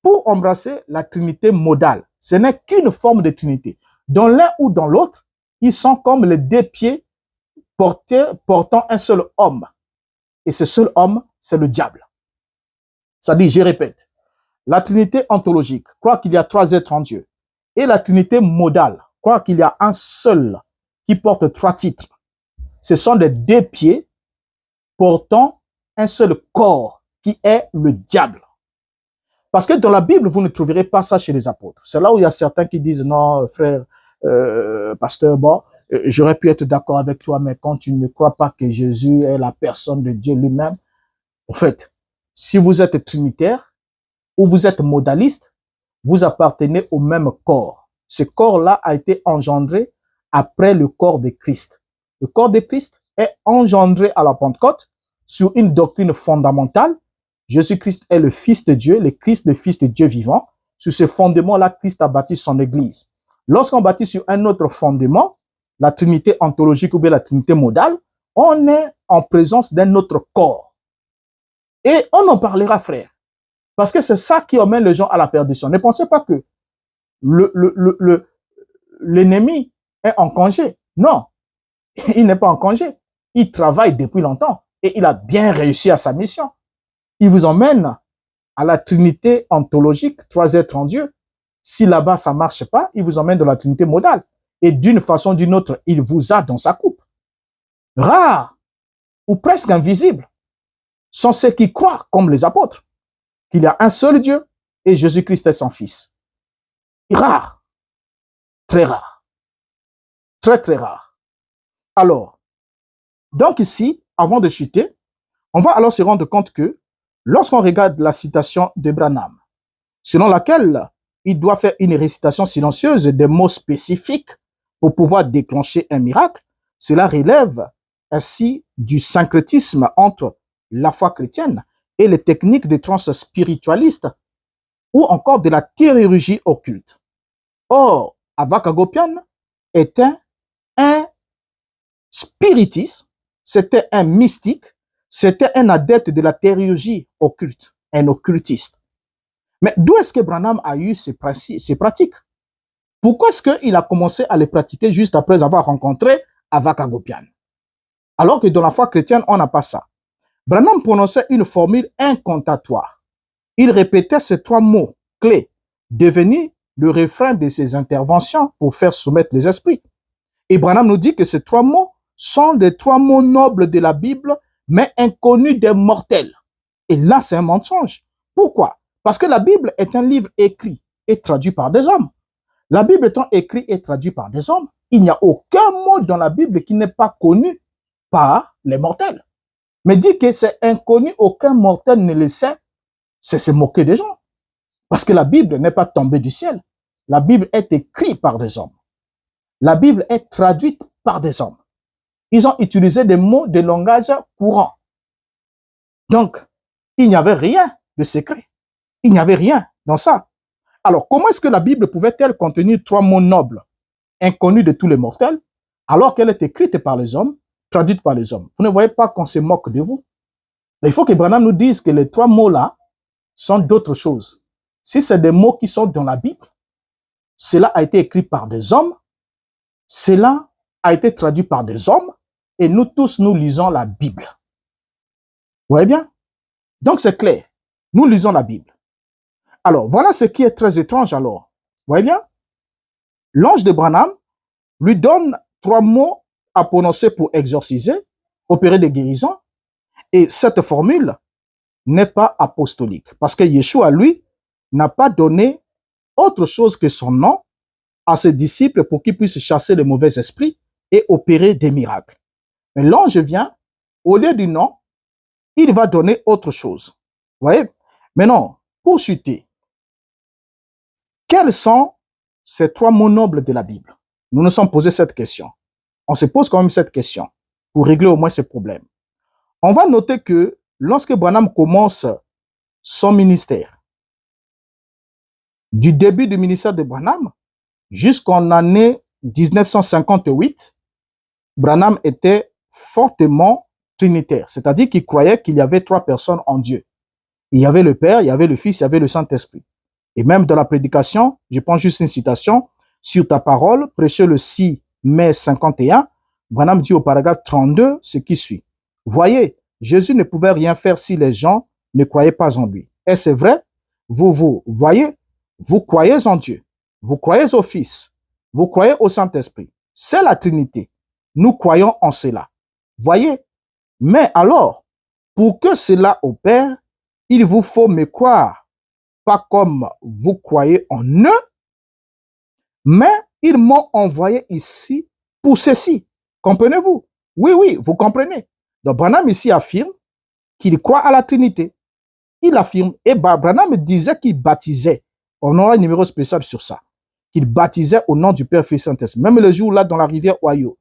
pour embrasser la Trinité modale. Ce n'est qu'une forme de Trinité. Dans l'un ou dans l'autre, ils sont comme les deux pieds portant un seul homme. Et ce seul homme, c'est le diable. C'est-à-dire, je répète, la Trinité ontologique croit qu'il y a trois êtres en Dieu. Et la Trinité modale croit qu'il y a un seul qui porte trois titres. Ce sont les deux pieds portant un seul corps qui est le diable. Parce que dans la Bible, vous ne trouverez pas ça chez les apôtres. C'est là où il y a certains qui disent, non, frère, pasteur, bon, j'aurais pu être d'accord avec toi, mais quand tu ne crois pas que Jésus est la personne de Dieu lui-même, en fait, si vous êtes trinitaire ou vous êtes modaliste, vous appartenez au même corps. Ce corps-là a été engendré après le corps de Christ. Le corps de Christ est engendré à la Pentecôte sur une doctrine fondamentale. Jésus-Christ est le Fils de Dieu, le Christ, le Fils de Dieu vivant. Sur ce fondement-là, Christ a bâti son Église. Lorsqu'on bâtit sur un autre fondement, la Trinité ontologique ou bien la Trinité modale, on est en présence d'un autre corps. Et on en parlera, frère. Parce que c'est ça qui emmène les gens à la perdition. Ne pensez pas que l'ennemi est en congé. Non, il n'est pas en congé. Il travaille depuis longtemps et il a bien réussi à sa mission. Il vous emmène à la Trinité ontologique, trois êtres en Dieu. Si là-bas ça marche pas, il vous emmène dans la Trinité modale. Et d'une façon ou d'une autre, il vous a dans sa coupe. Rares ou presque invisibles sont ceux qui croient, comme les apôtres, qu'il y a un seul Dieu et Jésus-Christ est son Fils. Rare. Très rare. Très, très rare. Alors, donc ici, avant de chuter, on va alors se rendre compte que lorsqu'on regarde la citation de Branham, selon laquelle il doit faire une récitation silencieuse des mots spécifiques pour pouvoir déclencher un miracle, cela relève ainsi du syncrétisme entre la foi chrétienne et les techniques des trans spiritualistes ou encore de la théurgie occulte. Or, Avak Hagopian était un spiritiste, c'était un mystique, c'était un adepte de la théurgie occulte, un occultiste. Mais d'où est-ce que Branham a eu ces pratiques? Pourquoi est-ce qu'il a commencé à les pratiquer juste après avoir rencontré Avak Hagopian? Alors que dans la foi chrétienne, on n'a pas ça. Branham prononçait une formule incantatoire. Il répétait ces trois mots clés, devenus le refrain de ses interventions pour faire soumettre les esprits. Et Branham nous dit que ces trois mots sont des trois mots nobles de la Bible, mais inconnus des mortels. Et là, c'est un mensonge. Pourquoi? Parce que la Bible est un livre écrit et traduit par des hommes. La Bible étant écrite et traduite par des hommes, il n'y a aucun mot dans la Bible qui n'est pas connu par les mortels. Mais dire que c'est inconnu, aucun mortel ne le sait, c'est se moquer des gens. Parce que la Bible n'est pas tombée du ciel. La Bible est écrite par des hommes. La Bible est traduite par des hommes. Ils ont utilisé des mots de langage courant. Donc, il n'y avait rien de secret. Il n'y avait rien dans ça. Alors, comment est-ce que la Bible pouvait-elle contenir trois mots nobles, inconnus de tous les mortels, alors qu'elle est écrite par les hommes, traduite par les hommes? Vous ne voyez pas qu'on se moque de vous? Il faut que Branham nous dise que les 3 mots-là sont d'autres choses. Si c'est des mots qui sont dans la Bible, cela a été écrit par des hommes, cela a été traduit par des hommes, et nous tous, nous lisons la Bible. Vous voyez bien? Donc c'est clair. Nous lisons la Bible. Alors, voilà ce qui est très étrange alors. Vous voyez bien? L'ange de Branham lui donne 3 mots à prononcer pour exorciser, opérer des guérisons, et cette formule n'est pas apostolique. Parce que Yeshua, lui, n'a pas donné autre chose que son nom à ses disciples pour qu'ils puissent chasser les mauvais esprits et opérer des miracles. Mais l'ange vient, au lieu du nom, il va donner autre chose. Vous voyez? Maintenant, pour chuter, quels sont ces 3 mots nobles de la Bible? Nous nous sommes posé cette question. On se pose quand même cette question pour régler au moins ces problèmes. On va noter que lorsque Branham commence son ministère, du début du ministère de Branham jusqu'en année 1958, Branham était fortement trinitaire, c'est-à-dire qu'il croyait qu'il y avait 3 personnes en Dieu. Il y avait le Père, il y avait le Fils, il y avait le Saint-Esprit. Et même dans la prédication, je prends juste une citation, sur ta parole, prêché le 6 mai 51, Branham dit au paragraphe 32 ce qui suit. Voyez, Jésus ne pouvait rien faire si les gens ne croyaient pas en lui. Et c'est vrai, vous voyez, vous croyez en Dieu, vous croyez au Fils, vous croyez au Saint-Esprit. C'est la Trinité. Nous croyons en cela. Voyez, mais alors, pour que cela opère, il vous faut me croire, pas comme vous croyez en eux, mais ils m'ont envoyé ici pour ceci. Comprenez-vous? Oui, vous comprenez. Donc, Branham ici affirme qu'il croit à la Trinité. Il affirme, et Branham disait qu'il baptisait. On aura un numéro spécial sur ça. Qu'il baptisait au nom du Père, Fils, Saint-Esprit. Même le jour là, dans la rivière Ohio,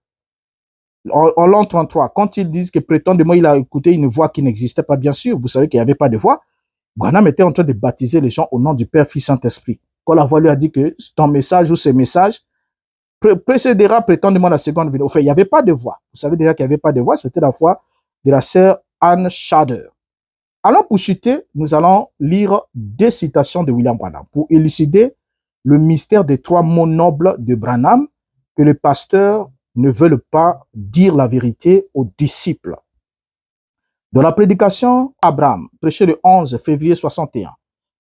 en l'an 33, quand ils disent que prétendument il a écouté une voix qui n'existait pas, bien sûr, vous savez qu'il n'y avait pas de voix, Branham était en train de baptiser les gens au nom du Père, Fils, Saint-Esprit. Quand la voix lui a dit que ton message ou ce message précédera prétendument la seconde vidéo. Enfin, il n'y avait pas de voix. Vous savez déjà qu'il n'y avait pas de voix, c'était la voix de la sœur Anne Shader. Alors, pour chuter, nous allons lire des citations de William Branham pour élucider le mystère des 3 mots nobles de Branham que les pasteurs ne veulent pas dire la vérité aux disciples. Dans la prédication Abraham, prêchée le 11 février 61,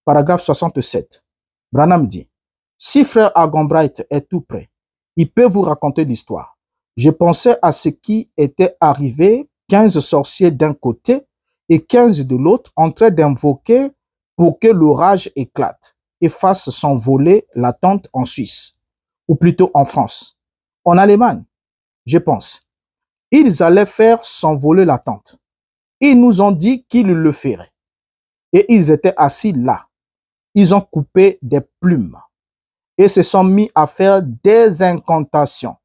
paragraphe 67, Branham dit, si frère Agambright est tout prêt, il peut vous raconter l'histoire. Je pensais à ce qui était arrivé, 15 sorciers d'un côté et 15 de l'autre, en train d'invoquer pour que l'orage éclate et fasse s'envoler la tente en Suisse, ou plutôt en France. En Allemagne, je pense. Ils allaient faire s'envoler la tente. Ils nous ont dit qu'ils le feraient. Et ils étaient assis là. Ils ont coupé des plumes et se sont mis à faire des incantations.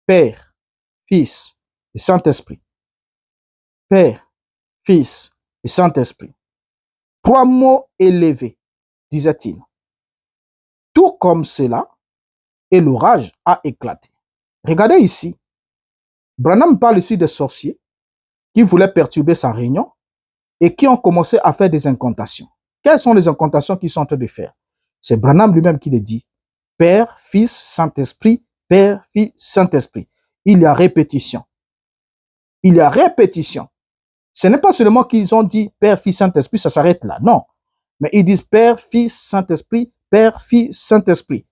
Père, Fils et Saint-Esprit. Père, Fils et Saint-Esprit. 3 mots élevés, disait-il. Tout comme cela, et l'orage a éclaté. Regardez ici. Branham parle ici des sorciers qui voulaient perturber sa réunion et qui ont commencé à faire des incantations. Quelles sont les incantations qu'ils sont en train de faire? C'est Branham lui-même qui les dit. Père, Fils, Saint-Esprit, Père, Fils, Saint-Esprit. Il y a répétition. Il y a répétition. Ce n'est pas seulement qu'ils ont dit Père, Fils, Saint-Esprit, ça s'arrête là. Non. Mais ils disent Père, Fils, Saint-Esprit, Père, Fils, Saint-Esprit.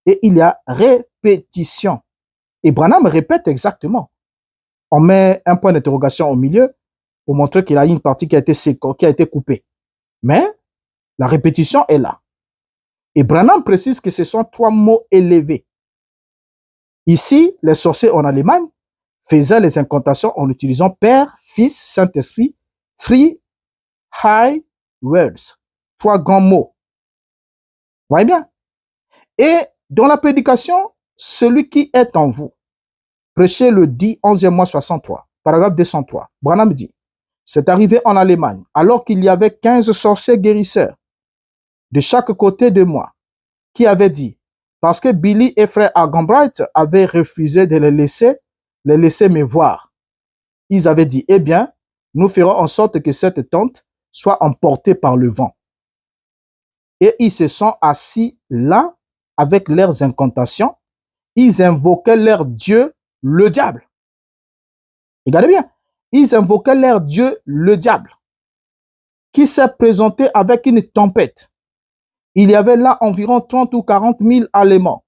Et il y a répétition. Et Branham répète exactement. On met un point d'interrogation au milieu pour montrer qu'il y a une partie qui a été coupée. Mais la répétition est là. Et Branham précise que ce sont 3 mots élevés. Ici, les sorciers en Allemagne faisaient les incantations en utilisant Père, Fils, Saint-Esprit, 3 high words, 3 grands mots. Vous voyez bien? Et dans la prédication, celui qui est en vous, prêché le 10, 11e mois 63, paragraphe 203, Branham dit, c'est arrivé en Allemagne, alors qu'il y avait 15 sorciers guérisseurs de chaque côté de moi, qui avaient dit, parce que Billy et frère Agambright avaient refusé de les laisser me voir. Ils avaient dit, eh bien, nous ferons en sorte que cette tente soit emportée par le vent. Et ils se sont assis là avec leurs incantations. Ils invoquaient leur Dieu, le diable. Regardez bien. Ils invoquaient leur Dieu, le diable, qui s'est présenté avec une tempête. Il y avait là environ 30 ou 40 000 Allemands.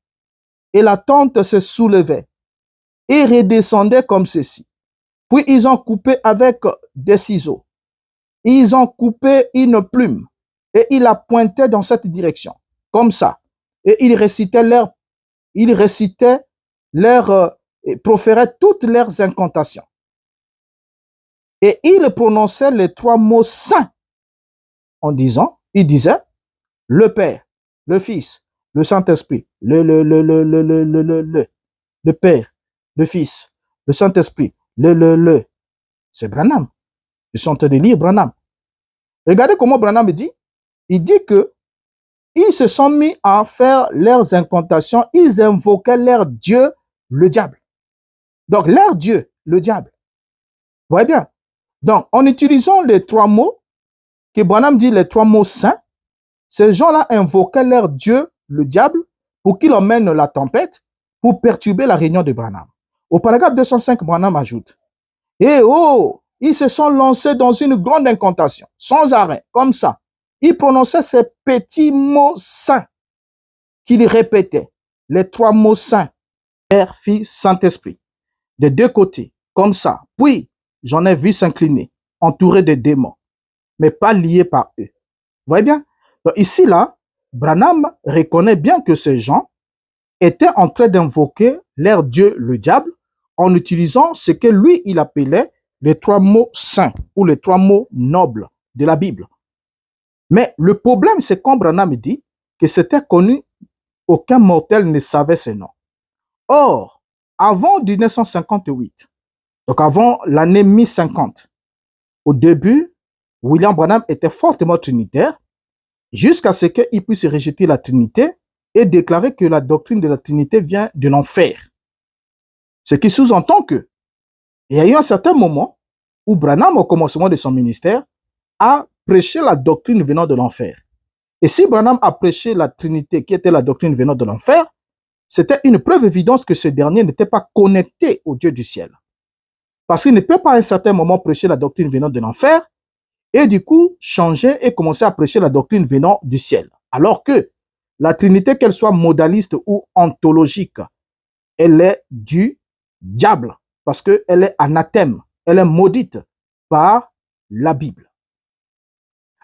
Et la tente se soulevait et redescendait comme ceci. Puis ils ont coupé avec des ciseaux. Ils ont coupé une plume et ils la pointaient dans cette direction, comme ça. Et ils proféraient toutes leurs incantations. Et ils prononçaient les 3 mots saints en disant, ils disaient, le Père, le Fils, le Saint-Esprit, le Père, le Fils, le Saint-Esprit, C'est Branham. Je suis en train de lire Branham. Regardez comment Branham dit. Il dit que ils se sont mis à faire leurs incantations. Ils invoquaient leur Dieu, le diable. Donc, leur Dieu, le diable. Vous voyez bien? Donc, en utilisant les 3 mots, que Branham dit les 3 mots saints, ces gens-là invoquaient leur Dieu, le diable, pour qu'il emmène la tempête, pour perturber la réunion de Branham. Au paragraphe 205, Branham ajoute, et oh, ils se sont lancés dans une grande incantation, sans arrêt, comme ça. Ils prononçaient ces petits mots saints qu'ils répétaient, les 3 mots saints, Père, Fils, Saint-Esprit, des 2 côtés, comme ça. Puis, j'en ai vu s'incliner, entourés de démons, mais pas liés par eux. Vous voyez bien? Donc ici, là, Branham reconnaît bien que ces gens étaient en train d'invoquer leur Dieu, le diable, en utilisant ce que lui, il appelait les 3 mots saints ou les 3 mots nobles de la Bible. Mais le problème, c'est quand Branham dit que c'était connu, aucun mortel ne savait ces noms. Or, avant 1958, donc avant l'année 1050, au début, William Branham était fortement trinitaire, jusqu'à ce qu'il puisse rejeter la Trinité et déclarer que la doctrine de la Trinité vient de l'enfer. Ce qui sous-entend que, il y a eu un certain moment où Branham, au commencement de son ministère, a prêché la doctrine venant de l'enfer. Et si Branham a prêché la Trinité, qui était la doctrine venant de l'enfer, c'était une preuve évidente que ce dernier n'était pas connecté au Dieu du ciel. Parce qu'il ne peut pas à un certain moment prêcher la doctrine venant de l'enfer et du coup changer et commencer à prêcher la doctrine venant du ciel. Alors que la Trinité, qu'elle soit modaliste ou ontologique, elle est du diable parce qu'elle est anathème, elle est maudite par la Bible.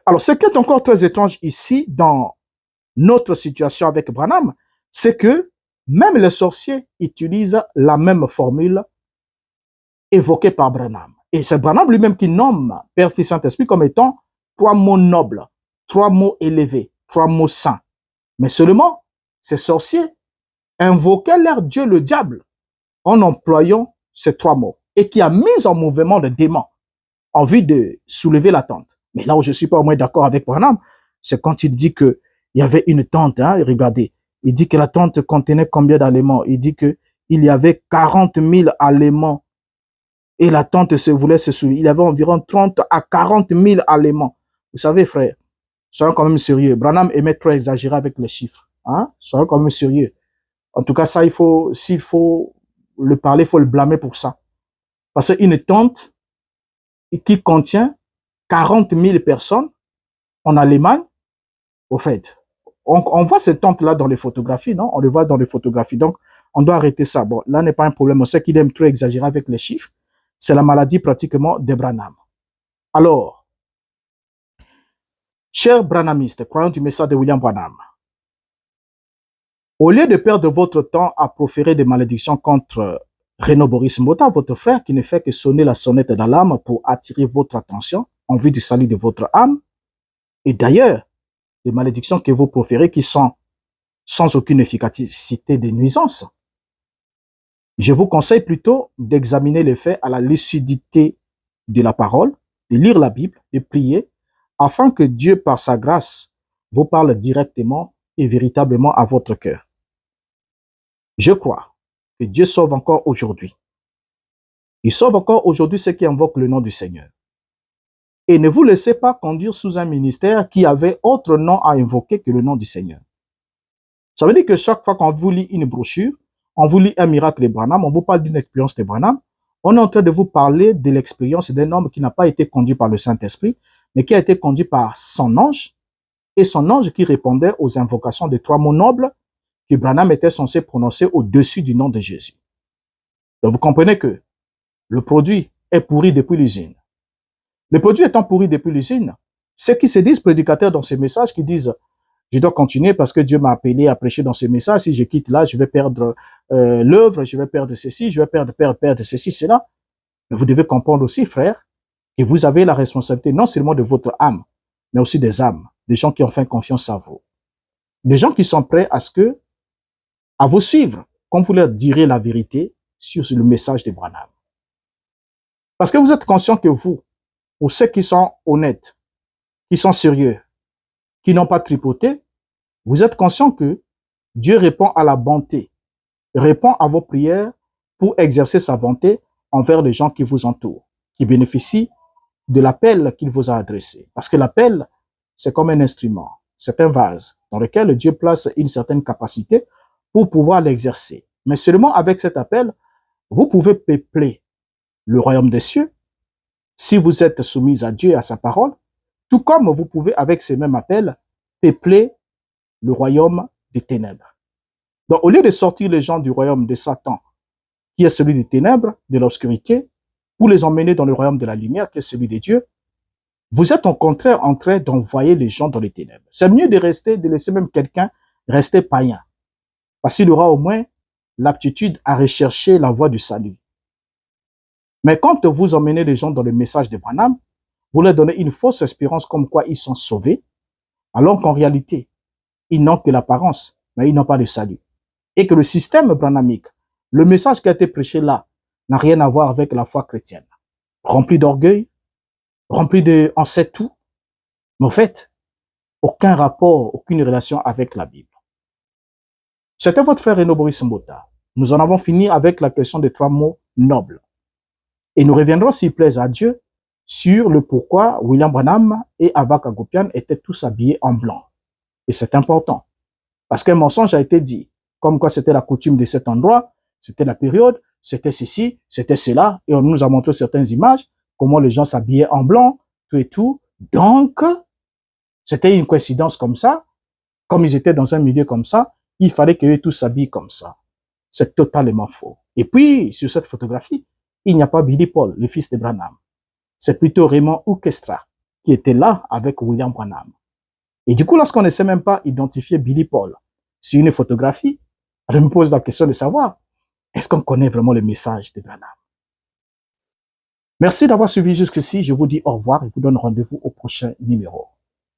Alors, ce qui est encore très étrange ici dans notre situation avec Branham, c'est que même les sorciers utilisent la même formule évoquée par Branham. Et c'est Branham lui-même qui nomme Père, Fils, Saint-Esprit comme étant 3 mots nobles, 3 mots élevés, 3 mots saints. Mais seulement, ces sorciers invoquaient leur Dieu, le diable, en employant ces 3 mots et qui a mis en mouvement le démon en vue de soulever la tente. Mais là où je ne suis pas au moins d'accord avec Branham, c'est quand il dit qu'il y avait une tente, hein, regardez, il dit que la tente contenait combien d'Allemands? Il dit qu'il y avait 40 000 Allemands et la tente se voulait se soulever. Il y avait environ 30 à 40 000 Allemands. Vous savez, frère, soyons quand même sérieux. Branham aimait trop exagérer avec les chiffres. Hein? Soyons quand même sérieux. En tout cas, ça, s'il faut le parler, il faut le blâmer pour ça. Parce qu'une tente qui contient 40 000 personnes en Allemagne, au fait, on voit cette tente-là dans les photographies, non? On le voit dans les photographies. Donc, on doit arrêter ça. Bon, là n'est pas un problème. On sait qu'il aime trop exagérer avec les chiffres. C'est la maladie pratiquement de Branham. Alors, chers branhamistes, croyants du message de William Branham, au lieu de perdre votre temps à proférer des malédictions contre Renaud Boris Mota, votre frère, qui ne fait que sonner la sonnette d'alarme pour attirer votre attention en vue du salut de votre âme, et d'ailleurs, les malédictions que vous proférez qui sont sans aucune efficacité de nuisance, je vous conseille plutôt d'examiner les faits à la lucidité de la parole, de lire la Bible, de prier, afin que Dieu, par sa grâce, vous parle directement et véritablement à votre cœur. Je crois que Dieu sauve encore aujourd'hui. Il sauve encore aujourd'hui ceux qui invoquent le nom du Seigneur. Et ne vous laissez pas conduire sous un ministère qui avait autre nom à invoquer que le nom du Seigneur. Ça veut dire que chaque fois qu'on vous lit une brochure, on vous lit un miracle de Branham, on vous parle d'une expérience de Branham, on est en train de vous parler de l'expérience d'un homme qui n'a pas été conduit par le Saint-Esprit, mais qui a été conduit par son ange, et son ange qui répondait aux invocations des 3 mots nobles que Branham était censé prononcer au-dessus du nom de Jésus. Donc vous comprenez que le produit est pourri depuis l'usine. Le produit étant pourri depuis l'usine, ceux qui se disent prédicateurs dans ces messages, qui disent « je dois continuer parce que Dieu m'a appelé à prêcher dans ces messages, si je quitte là, je vais perdre l'œuvre, je vais perdre ceci, je vais perdre ceci, cela ». Mais vous devez comprendre aussi, frère, que vous avez la responsabilité non seulement de votre âme, mais aussi des âmes, des gens qui ont fait confiance à vous. Des gens qui sont prêts à vous suivre, quand vous leur direz la vérité sur le message de Branham. Parce que vous êtes conscient que vous, pour ceux qui sont honnêtes, qui sont sérieux, qui n'ont pas tripoté, vous êtes conscient que Dieu répond à la bonté, répond à vos prières pour exercer sa bonté envers les gens qui vous entourent, qui bénéficient de l'appel qu'il vous a adressé. Parce que l'appel, c'est comme un instrument, c'est un vase dans lequel Dieu place une certaine capacité pour pouvoir l'exercer. Mais seulement avec cet appel, vous pouvez peupler le royaume des cieux si vous êtes soumis à Dieu et à sa parole, tout comme vous pouvez, avec ce même appel, peupler le royaume des ténèbres. Donc, au lieu de sortir les gens du royaume de Satan, qui est celui des ténèbres, de l'obscurité, pour les emmener dans le royaume de la lumière, qui est celui de Dieu, vous êtes au contraire en train d'envoyer les gens dans les ténèbres. C'est mieux de laisser même quelqu'un rester païen, parce qu'il aura au moins l'aptitude à rechercher la voie du salut. Mais quand vous emmenez les gens dans le message de Branham, vous leur donnez une fausse espérance comme quoi ils sont sauvés, alors qu'en réalité, ils n'ont que l'apparence, mais ils n'ont pas de salut. Et que le système branhamique, le message qui a été prêché là, n'a rien à voir avec la foi chrétienne. Rempli d'orgueil, rempli de « on sait tout », mais en fait, aucun rapport, aucune relation avec la Bible. C'était votre frère Renaud Boris Mbota. Nous en avons fini avec la question des 3 mots nobles. Et nous reviendrons, s'il plaise à Dieu, sur le pourquoi William Branham et Avak Hagopian étaient tous habillés en blanc. Et c'est important. Parce qu'un mensonge a été dit. Comme quoi c'était la coutume de cet endroit, c'était la période, c'était ceci, c'était cela. Et on nous a montré certaines images, comment les gens s'habillaient en blanc, tout et tout. Donc, c'était une coïncidence comme ça. Comme ils étaient dans un milieu comme ça, il fallait qu'eux tous s'habillent comme ça. C'est totalement faux. Et puis, sur cette photographie, il n'y a pas Billy Paul, le fils de Branham. C'est plutôt Raymond Orchestra qui était là avec William Branham. Et du coup, lorsqu'on ne sait même pas identifier Billy Paul sur une photographie, je me pose la question de savoir, est-ce qu'on connaît vraiment le message de Branham? Merci d'avoir suivi jusqu'ici. Je vous dis au revoir et vous donne rendez-vous au prochain numéro.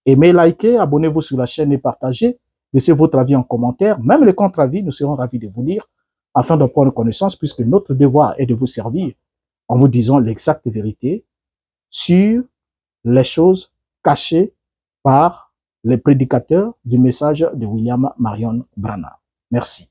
Aimez, likez, abonnez-vous sur la chaîne et partagez. Laissez votre avis en commentaire. Même les contre-avis, nous serons ravis de vous lire afin d'en prendre connaissance, puisque notre devoir est de vous servir en vous disant l'exacte vérité sur les choses cachées par les prédicateurs du message de William Marion Branham. Merci.